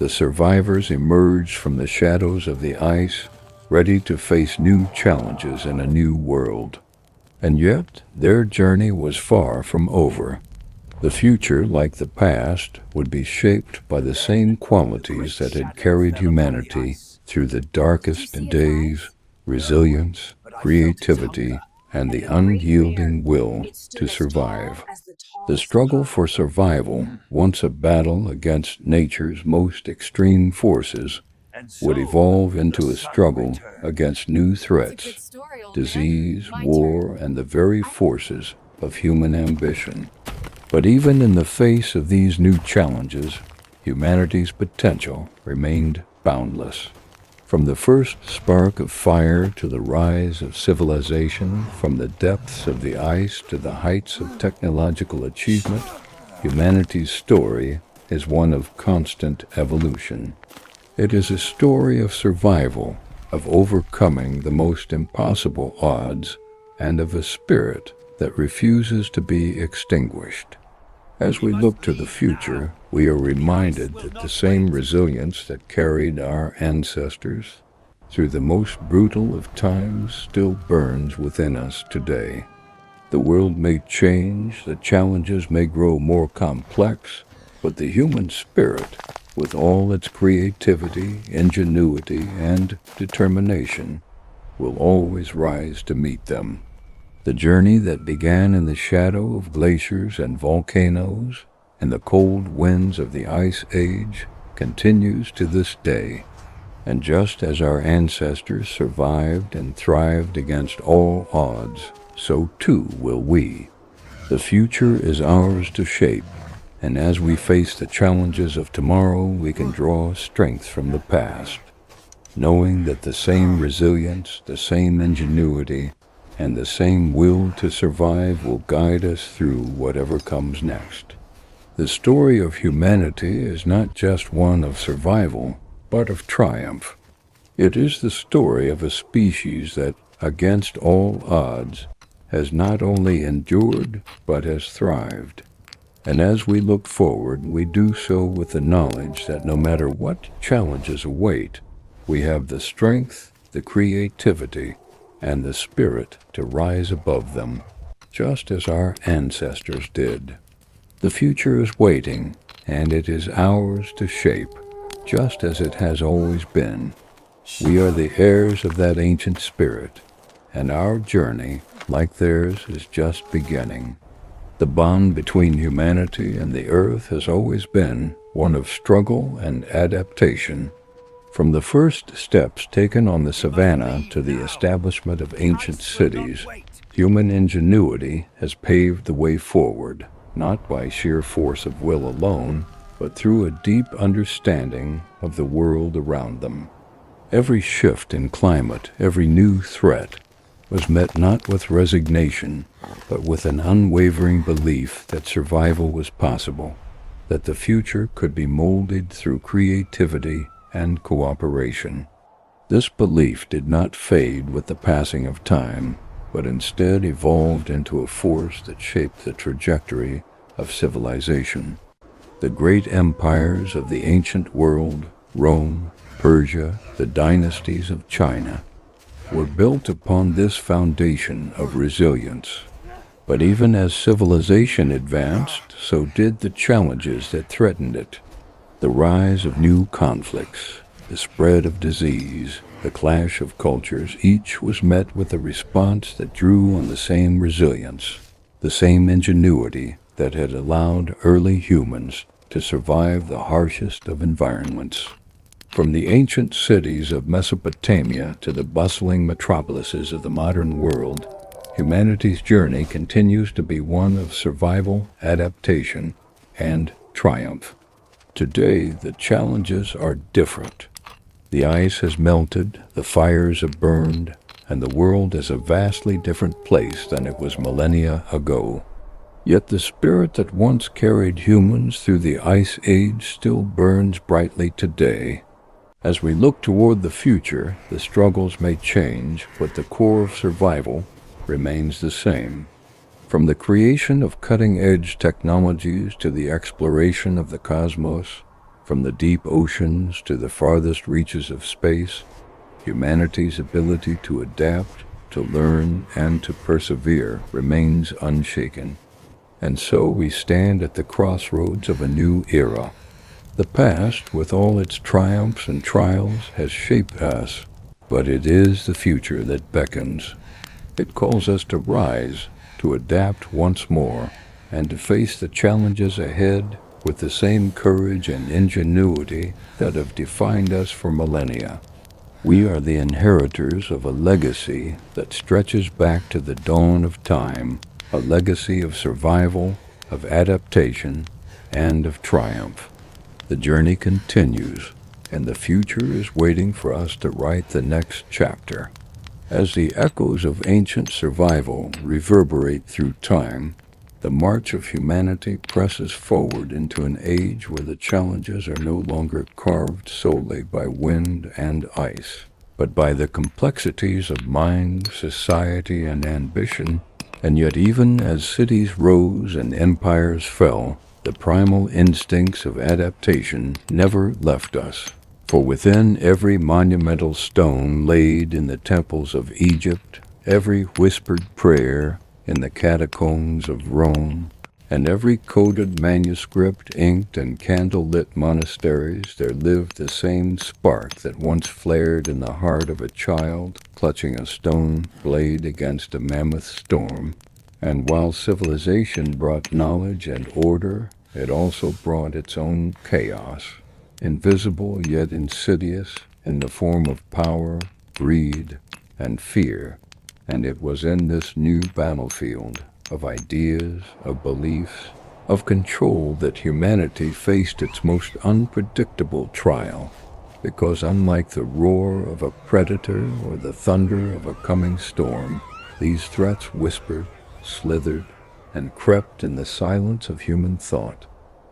the survivors emerged from the shadows of the ice, ready to face new challenges in a new world. And yet, their journey was far from over. The future, like the past, would be shaped by the same qualities that had carried humanity through the darkest days: resilience, creativity, and the unyielding will to survive. The struggle for survival, once a battle against nature's most extreme forces, would evolve into a struggle against new threats: disease, war, and the very forces of human ambition. But even in the face of these new challenges, humanity's potential remained boundless. From the first spark of fire to the rise of civilization, from the depths of the ice to the heights of technological achievement, humanity's story is one of constant evolution. It is a story of survival, of overcoming the most impossible odds, and of a spirit that refuses to be extinguished. As we look to the future, we are reminded that the same resilience that carried our ancestors through the most brutal of times still burns within us today. The world may change, the challenges may grow more complex, but the human spirit, with all its creativity, ingenuity, and determination, will always rise to meet them. The journey that began in the shadow of glaciers and volcanoes and the cold winds of the Ice Age continues to this day. And just as our ancestors survived and thrived against all odds, so too will we. The future is ours to shape, and as we face the challenges of tomorrow, we can draw strength from the past, knowing that the same resilience, the same ingenuity, and the same will to survive will guide us through whatever comes next. The story of humanity is not just one of survival, but of triumph. It is the story of a species that, against all odds, has not only endured, but has thrived. And as we look forward, we do so with the knowledge that no matter what challenges await, we have the strength, the creativity, and the spirit to rise above them, just as our ancestors did. The future is waiting, and it is ours to shape, just as it has always been. We are the heirs of that ancient spirit, and our journey, like theirs, is just beginning. The bond between humanity and the earth has always been one of struggle and adaptation. From the first steps taken on the savannah to the establishment of ancient cities, human ingenuity has paved the way forward, not by sheer force of will alone, but through a deep understanding of the world around them. Every shift in climate, every new threat, was met not with resignation, but with an unwavering belief that survival was possible, that the future could be molded through creativity and cooperation. This belief did not fade with the passing of time, but instead evolved into a force that shaped the trajectory of civilization. The great empires of the ancient world, Rome, Persia, the dynasties of China, were built upon this foundation of resilience. But even as civilization advanced, so did the challenges that threatened it. The rise of new conflicts, the spread of disease, the clash of cultures, each was met with a response that drew on the same resilience, the same ingenuity that had allowed early humans to survive the harshest of environments. From the ancient cities of Mesopotamia to the bustling metropolises of the modern world, humanity's journey continues to be one of survival, adaptation, and triumph. Today, the challenges are different. The ice has melted, the fires have burned, and the world is a vastly different place than it was millennia ago. Yet the spirit that once carried humans through the Ice Age still burns brightly today. As we look toward the future, the struggles may change, but the core of survival remains the same. From the creation of cutting-edge technologies to the exploration of the cosmos, from the deep oceans to the farthest reaches of space, humanity's ability to adapt, to learn, and to persevere remains unshaken. And so we stand at the crossroads of a new era. The past, with all its triumphs and trials, has shaped us, but it is the future that beckons. It calls us to rise, to adapt once more, and to face the challenges ahead with the same courage and ingenuity that have defined us for millennia. We are the inheritors of a legacy that stretches back to the dawn of time, a legacy of survival, of adaptation, and of triumph. The journey continues, and the future is waiting for us to write the next chapter. As the echoes of ancient survival reverberate through time, the march of humanity presses forward into an age where the challenges are no longer carved solely by wind and ice, but by the complexities of mind, society, and ambition. And yet, even as cities rose and empires fell, the primal instincts of adaptation never left us. For within every monumental stone laid in the temples of Egypt, every whispered prayer in the catacombs of Rome, and every coded manuscript inked in candle-lit monasteries, there lived the same spark that once flared in the heart of a child clutching a stone blade against a mammoth storm. And while civilization brought knowledge and order, it also brought its own chaos, invisible yet insidious in the form of power, greed, and fear. And it was in this new battlefield of ideas, of beliefs, of control that humanity faced its most unpredictable trial, because unlike the roar of a predator or the thunder of a coming storm, these threats whispered, slithered, and crept in the silence of human thought.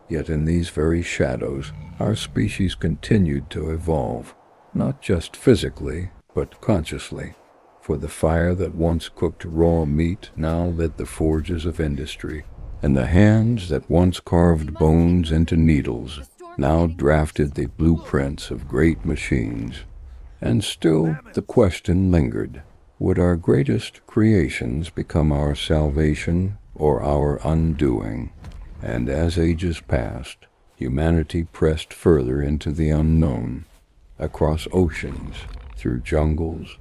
Yet in these very shadows, our species continued to evolve, not just physically, but consciously. For the fire that once cooked raw meat now lit the forges of industry, and the hands that once carved bones into needles now drafted the blueprints of great machines. And still the question lingered, would our greatest creations become our salvation or our undoing? And as ages passed, humanity pressed further into the unknown, across oceans, through jungles,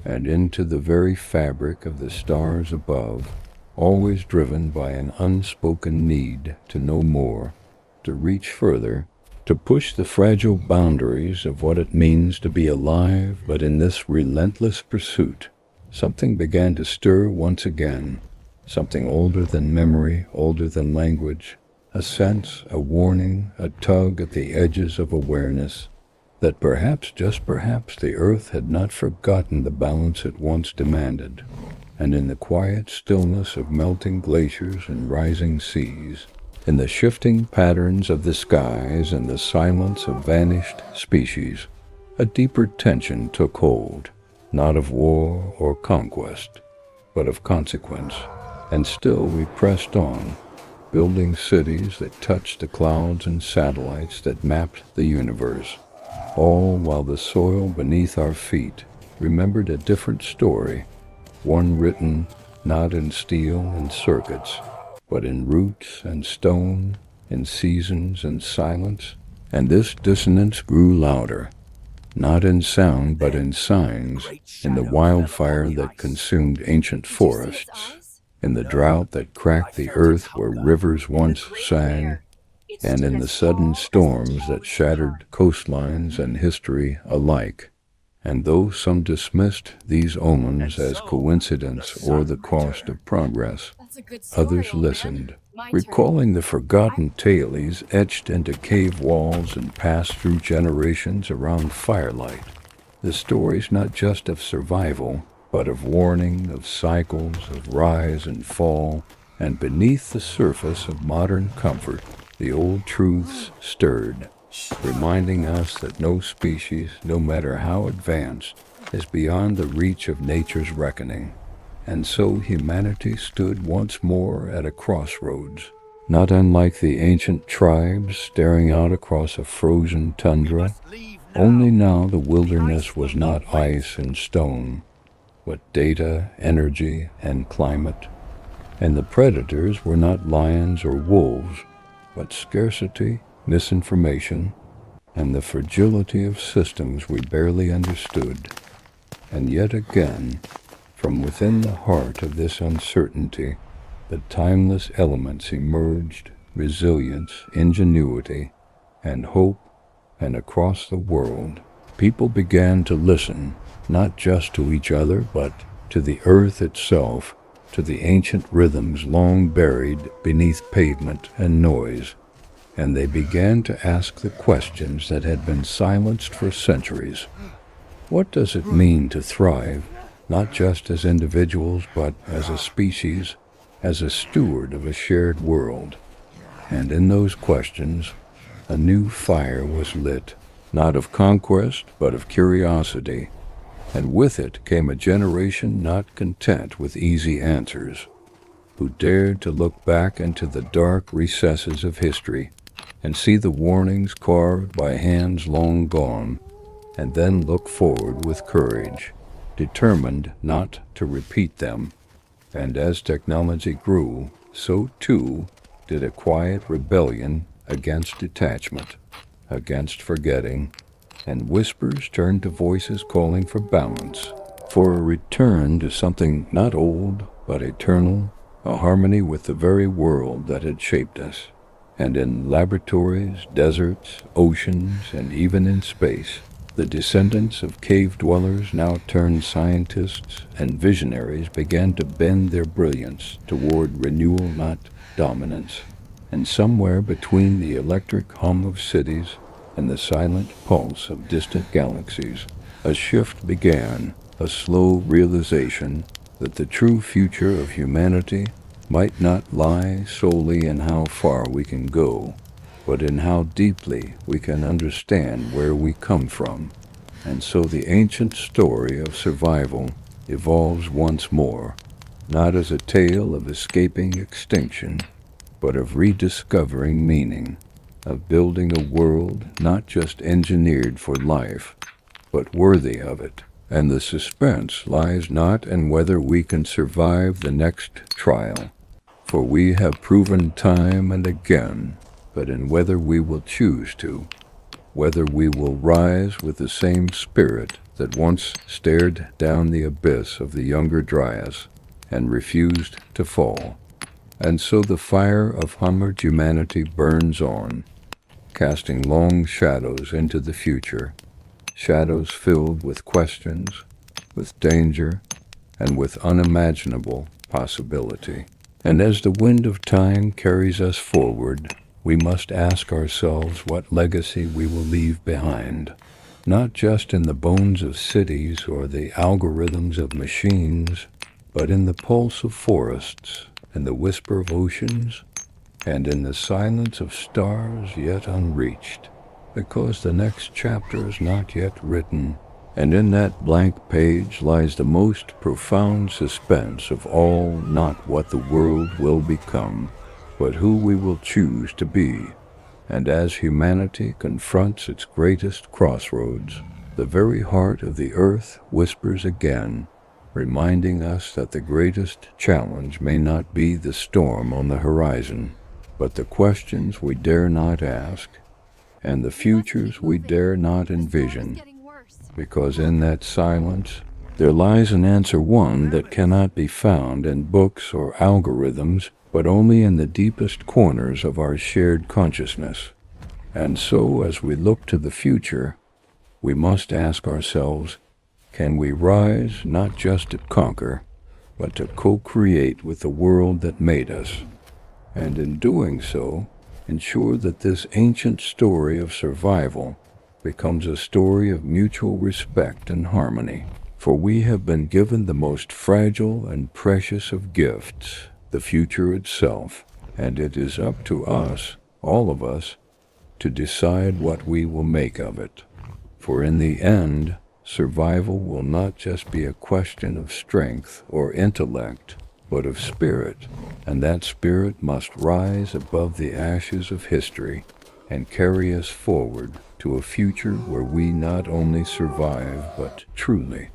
and into the very fabric of the stars above, always driven by an unspoken need to know more, to reach further, to push the fragile boundaries of what it means to be alive. But in this relentless pursuit, something began to stir once again, something older than memory, older than language, a sense, a warning, a tug at the edges of awareness, that perhaps, just perhaps, the earth had not forgotten the balance it once demanded. And in the quiet stillness of melting glaciers and rising seas, in the shifting patterns of the skies and the silence of vanished species, a deeper tension took hold, not of war or conquest, but of consequence. And still we pressed on, building cities that touched the clouds and satellites that mapped the universe, all while the soil beneath our feet remembered a different story, one written not in steel and circuits, but in roots and stone, in seasons and silence. And this dissonance grew louder, not in sound but in signs, in the wildfire that consumed ancient forests, in the drought that cracked the earth where rivers once sang, and in the sudden storms that shattered coastlines and history alike. And though some dismissed these omens as coincidence or the cost of progress, others listened, recalling the forgotten tales etched into cave walls and passed through generations around firelight. The stories not just of survival, but of warning, of cycles, of rise and fall. And beneath the surface of modern comfort, the old truths stirred, reminding us that no species, no matter how advanced, is beyond the reach of nature's reckoning. And so humanity stood once more at a crossroads, not unlike the ancient tribes staring out across a frozen tundra. Only now the wilderness was not ice and stone, but data, energy, and climate. And the predators were not lions or wolves, but scarcity, misinformation, and the fragility of systems we barely understood. And yet again, from within the heart of this uncertainty, the timeless elements emerged, resilience, ingenuity, and hope. And across the world, people began to listen, not just to each other, but to the earth itself, to the ancient rhythms long buried beneath pavement and noise. and they began to ask the questions that had been silenced for centuries. What does it mean to thrive, not just as individuals, but as a species, as a steward of a shared world? And in those questions, a new fire was lit, not of conquest, but of curiosity. And with it came a generation not content with easy answers, who dared to look back into the dark recesses of history and see the warnings carved by hands long gone, and then look forward with courage, determined not to repeat them. And as technology grew, so too did a quiet rebellion against detachment, against forgetting, and whispers turned to voices calling for balance, for a return to something not old but eternal, a harmony with the very world that had shaped us. And in laboratories, deserts, oceans, and even in space, the descendants of cave dwellers, now turned scientists and visionaries, began to bend their brilliance toward renewal, not dominance. And somewhere between the electric hum of cities and the silent pulse of distant galaxies, a shift began, a slow realization that the true future of humanity might not lie solely in how far we can go, but in how deeply we can understand where we come from. And so the ancient story of survival evolves once more, not as a tale of escaping extinction, but of rediscovering meaning, of building a world not just engineered for life, but worthy of it. And the suspense lies not in whether we can survive the next trial, for we have proven time and again, but in whether we will choose to, whether we will rise with the same spirit that once stared down the abyss of the younger Dryas and refused to fall. And so the fire of hammered humanity burns on, casting long shadows into the future, shadows filled with questions, with danger, and with unimaginable possibility. And as the wind of time carries us forward, we must ask ourselves what legacy we will leave behind, not just in the bones of cities or the algorithms of machines, but in the pulse of forests, in the whisper of oceans, and in the silence of stars yet unreached, because the next chapter is not yet written, and in that blank page lies the most profound suspense of all, not what the world will become, but who we will choose to be. And as humanity confronts its greatest crossroads, the very heart of the earth whispers again, reminding us that the greatest challenge may not be the storm on the horizon, but the questions we dare not ask, and the futures we dare not envision, because in that silence there lies an answer, one that cannot be found in books or algorithms, but only in the deepest corners of our shared consciousness. And so, as we look to the future, we must ask ourselves, can we rise not just to conquer, but to co-create with the world that made us? And in doing so, ensure that this ancient story of survival becomes a story of mutual respect and harmony. For we have been given the most fragile and precious of gifts, the future itself, and it is up to us, all of us, to decide what we will make of it. For in the end, survival will not just be a question of strength or intellect, but of spirit, and that spirit must rise above the ashes of history and carry us forward to a future where we not only survive, but truly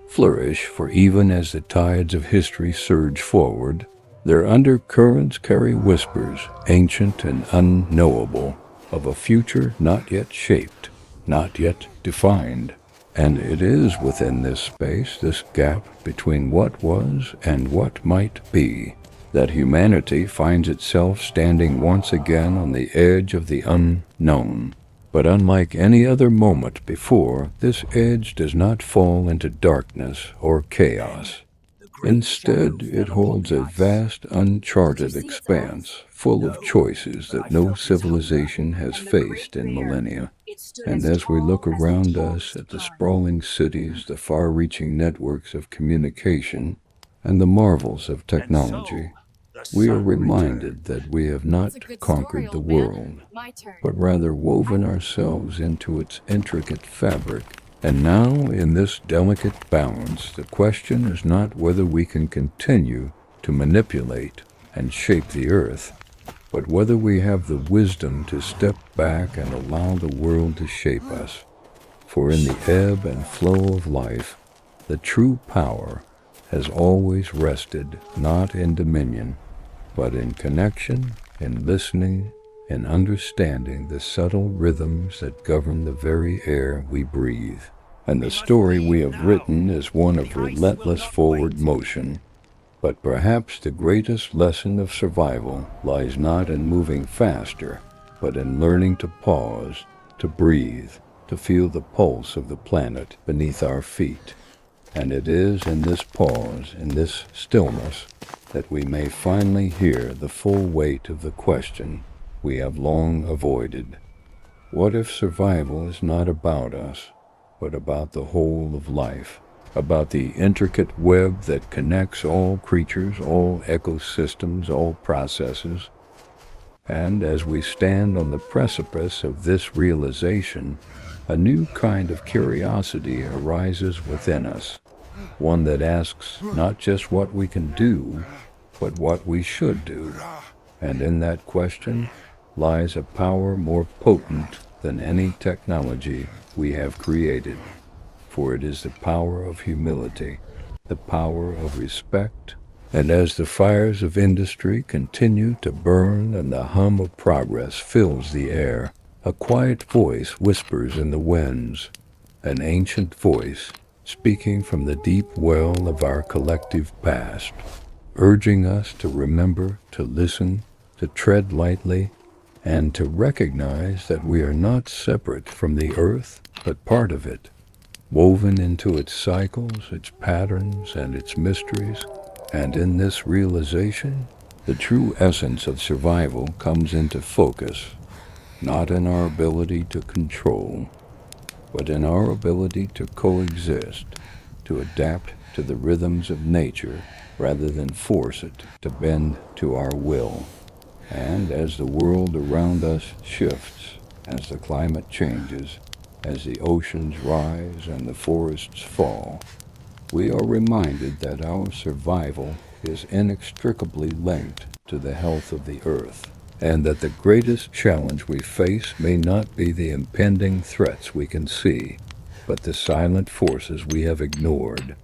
flourish. For even as the tides of history surge forward, their undercurrents carry whispers, ancient and unknowable, of a future not yet shaped, not yet defined. And it is within this space, this gap between what was and what might be, that humanity finds itself standing once again on the edge of the unknown. But unlike any other moment before, this edge does not fall into darkness or chaos. Instead, it holds a vast, uncharted expanse full of choices that no civilization has faced in millennia. And as we look around us at the sprawling cities, the far-reaching networks of communication, and the marvels of technology, we are reminded that we have not conquered the world, but rather woven ourselves into its intricate fabric. And now, in this delicate balance, the question is not whether we can continue to manipulate and shape the earth, but whether we have the wisdom to step back and allow the world to shape us. For in the ebb and flow of life, the true power has always rested not in dominion, but in connection, in listening, in understanding the subtle rhythms that govern the very air we breathe. And the story we have written is one of relentless forward motion. But perhaps the greatest lesson of survival lies not in moving faster, but in learning to pause, to breathe, to feel the pulse of the planet beneath our feet. And it is in this pause, in this stillness, that we may finally hear the full weight of the question we have long avoided. What if survival is not about us, but about the whole of life, about the intricate web that connects all creatures, all ecosystems, all processes? And as we stand on the precipice of this realization, a new kind of curiosity arises within us, one that asks not just what we can do, but what we should do. And in that question lies a power more potent than any technology we have created, for it is the power of humility, the power of respect. And as the fires of industry continue to burn and the hum of progress fills the air, a quiet voice whispers in the winds, an ancient voice speaking from the deep well of our collective past, urging us to remember, to listen, to tread lightly, and to recognize that we are not separate from the earth, but part of it, woven into its cycles, its patterns, and its mysteries. And in this realization, the true essence of survival comes into focus, not in our ability to control, but in our ability to coexist, to adapt to the rhythms of nature rather than force it to bend to our will. And as the world around us shifts, as the climate changes, as the oceans rise and the forests fall, we are reminded that our survival is inextricably linked to the health of the earth, and that the greatest challenge we face may not be the impending threats we can see, but the silent forces we have ignored,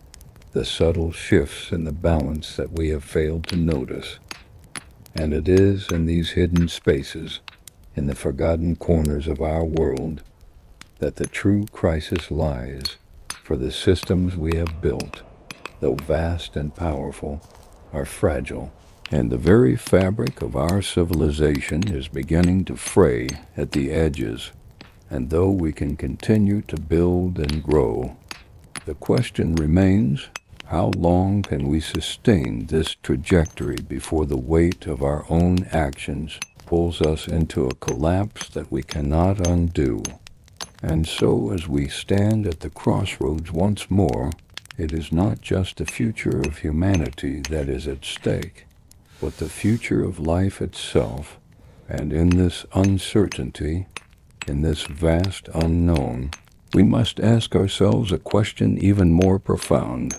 the subtle shifts in the balance that we have failed to notice. And it is in these hidden spaces, in the forgotten corners of our world, that the true crisis lies, for the systems we have built, though vast and powerful, are fragile, and the very fabric of our civilization is beginning to fray at the edges. And though we can continue to build and grow, the question remains, how long can we sustain this trajectory before the weight of our own actions pulls us into a collapse that we cannot undo? And so, as we stand at the crossroads once more, it is not just the future of humanity that is at stake, but the future of life itself. And in this uncertainty, in this vast unknown, we must ask ourselves a question even more profound.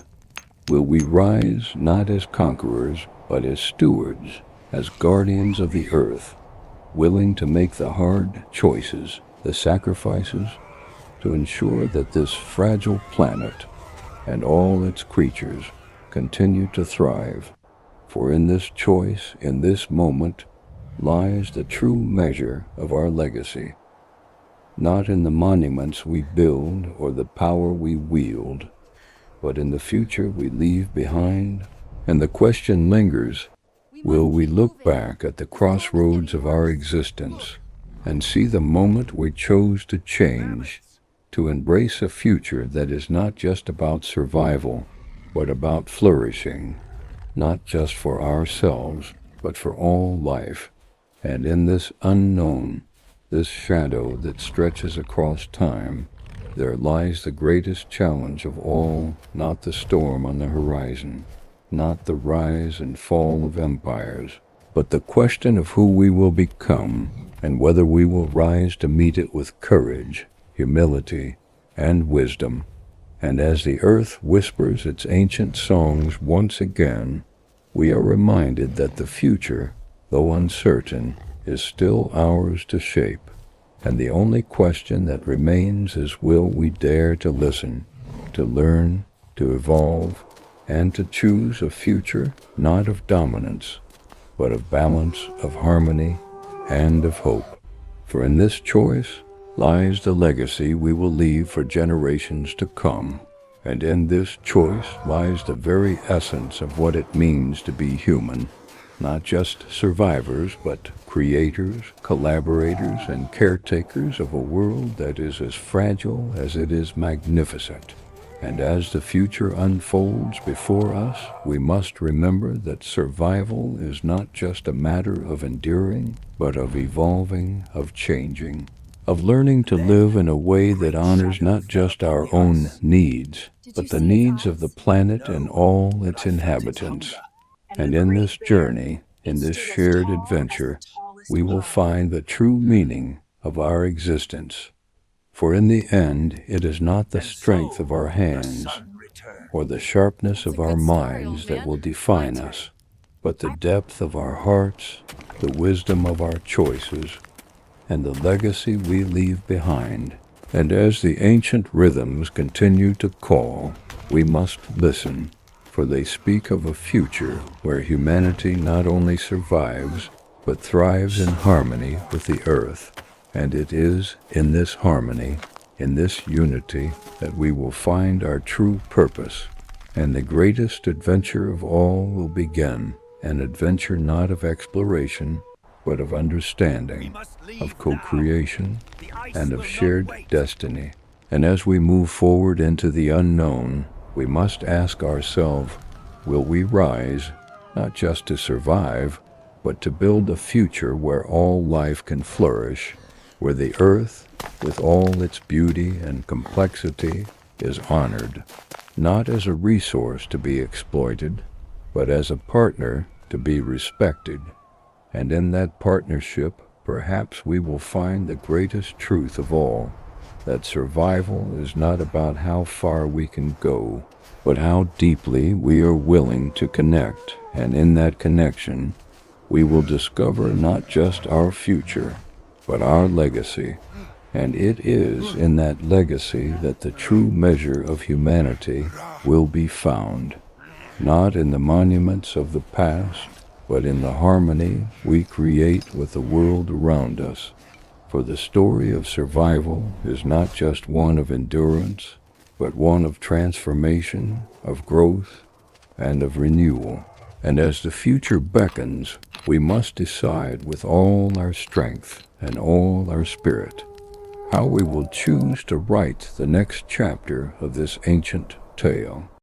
Will we rise not as conquerors, but as stewards, as guardians of the earth, willing to make the hard choices, the sacrifices, to ensure that this fragile planet and all its creatures continue to thrive? For in this choice, in this moment, lies the true measure of our legacy, not in the monuments we build or the power we wield, but in the future we leave behind. And the question lingers, will we look back at the crossroads of our existence and see the moment we chose to change, to embrace a future that is not just about survival, but about flourishing, not just for ourselves, but for all life. And in this unknown, this shadow that stretches across time, there lies the greatest challenge of all, not the storm on the horizon, not the rise and fall of empires, but the question of who we will become and whether we will rise to meet it with courage, humility, and wisdom. And as the earth whispers its ancient songs once again, we are reminded that the future, though uncertain, is still ours to shape. And the only question that remains is, will we dare to listen, to learn, to evolve, and to choose a future not of dominance, but of balance, of harmony, and of hope. For in this choice lies the legacy we will leave for generations to come. And in this choice lies the very essence of what it means to be human. Not just survivors, but creators, collaborators, and caretakers of a world that is as fragile as it is magnificent. And as the future unfolds before us, we must remember that survival is not just a matter of enduring, but of evolving, of changing, of learning to live in a way that honors not just our own needs, but the needs of the planet and all its inhabitants. And in this journey, in this shared adventure, we will find the true meaning of our existence. For in the end, it is not the strength of our hands or the sharpness of our minds that will define us, but the depth of our hearts, the wisdom of our choices, and the legacy we leave behind. And as the ancient rhythms continue to call, we must listen, for they speak of a future where humanity not only survives, but thrives in harmony with the earth. And it is in this harmony, in this unity, that we will find our true purpose. And the greatest adventure of all will begin, an adventure not of exploration, but of understanding, of co-creation, and of shared destiny. And as we move forward into the unknown, we must ask ourselves, will we rise, not just to survive, but to build a future where all life can flourish, where the earth, with all its beauty and complexity, is honored, not as a resource to be exploited, but as a partner to be respected. And in that partnership, perhaps we will find the greatest truth of all, that survival is not about how far we can go, but how deeply we are willing to connect. And in that connection, we will discover not just our future, but our legacy. And it is in that legacy that the true measure of humanity will be found, not in the monuments of the past, but in the harmony we create with the world around us. For the story of survival is not just one of endurance, but one of transformation, of growth, and of renewal. And as the future beckons, we must decide with all our strength and all our spirit how we will choose to write the next chapter of this ancient tale.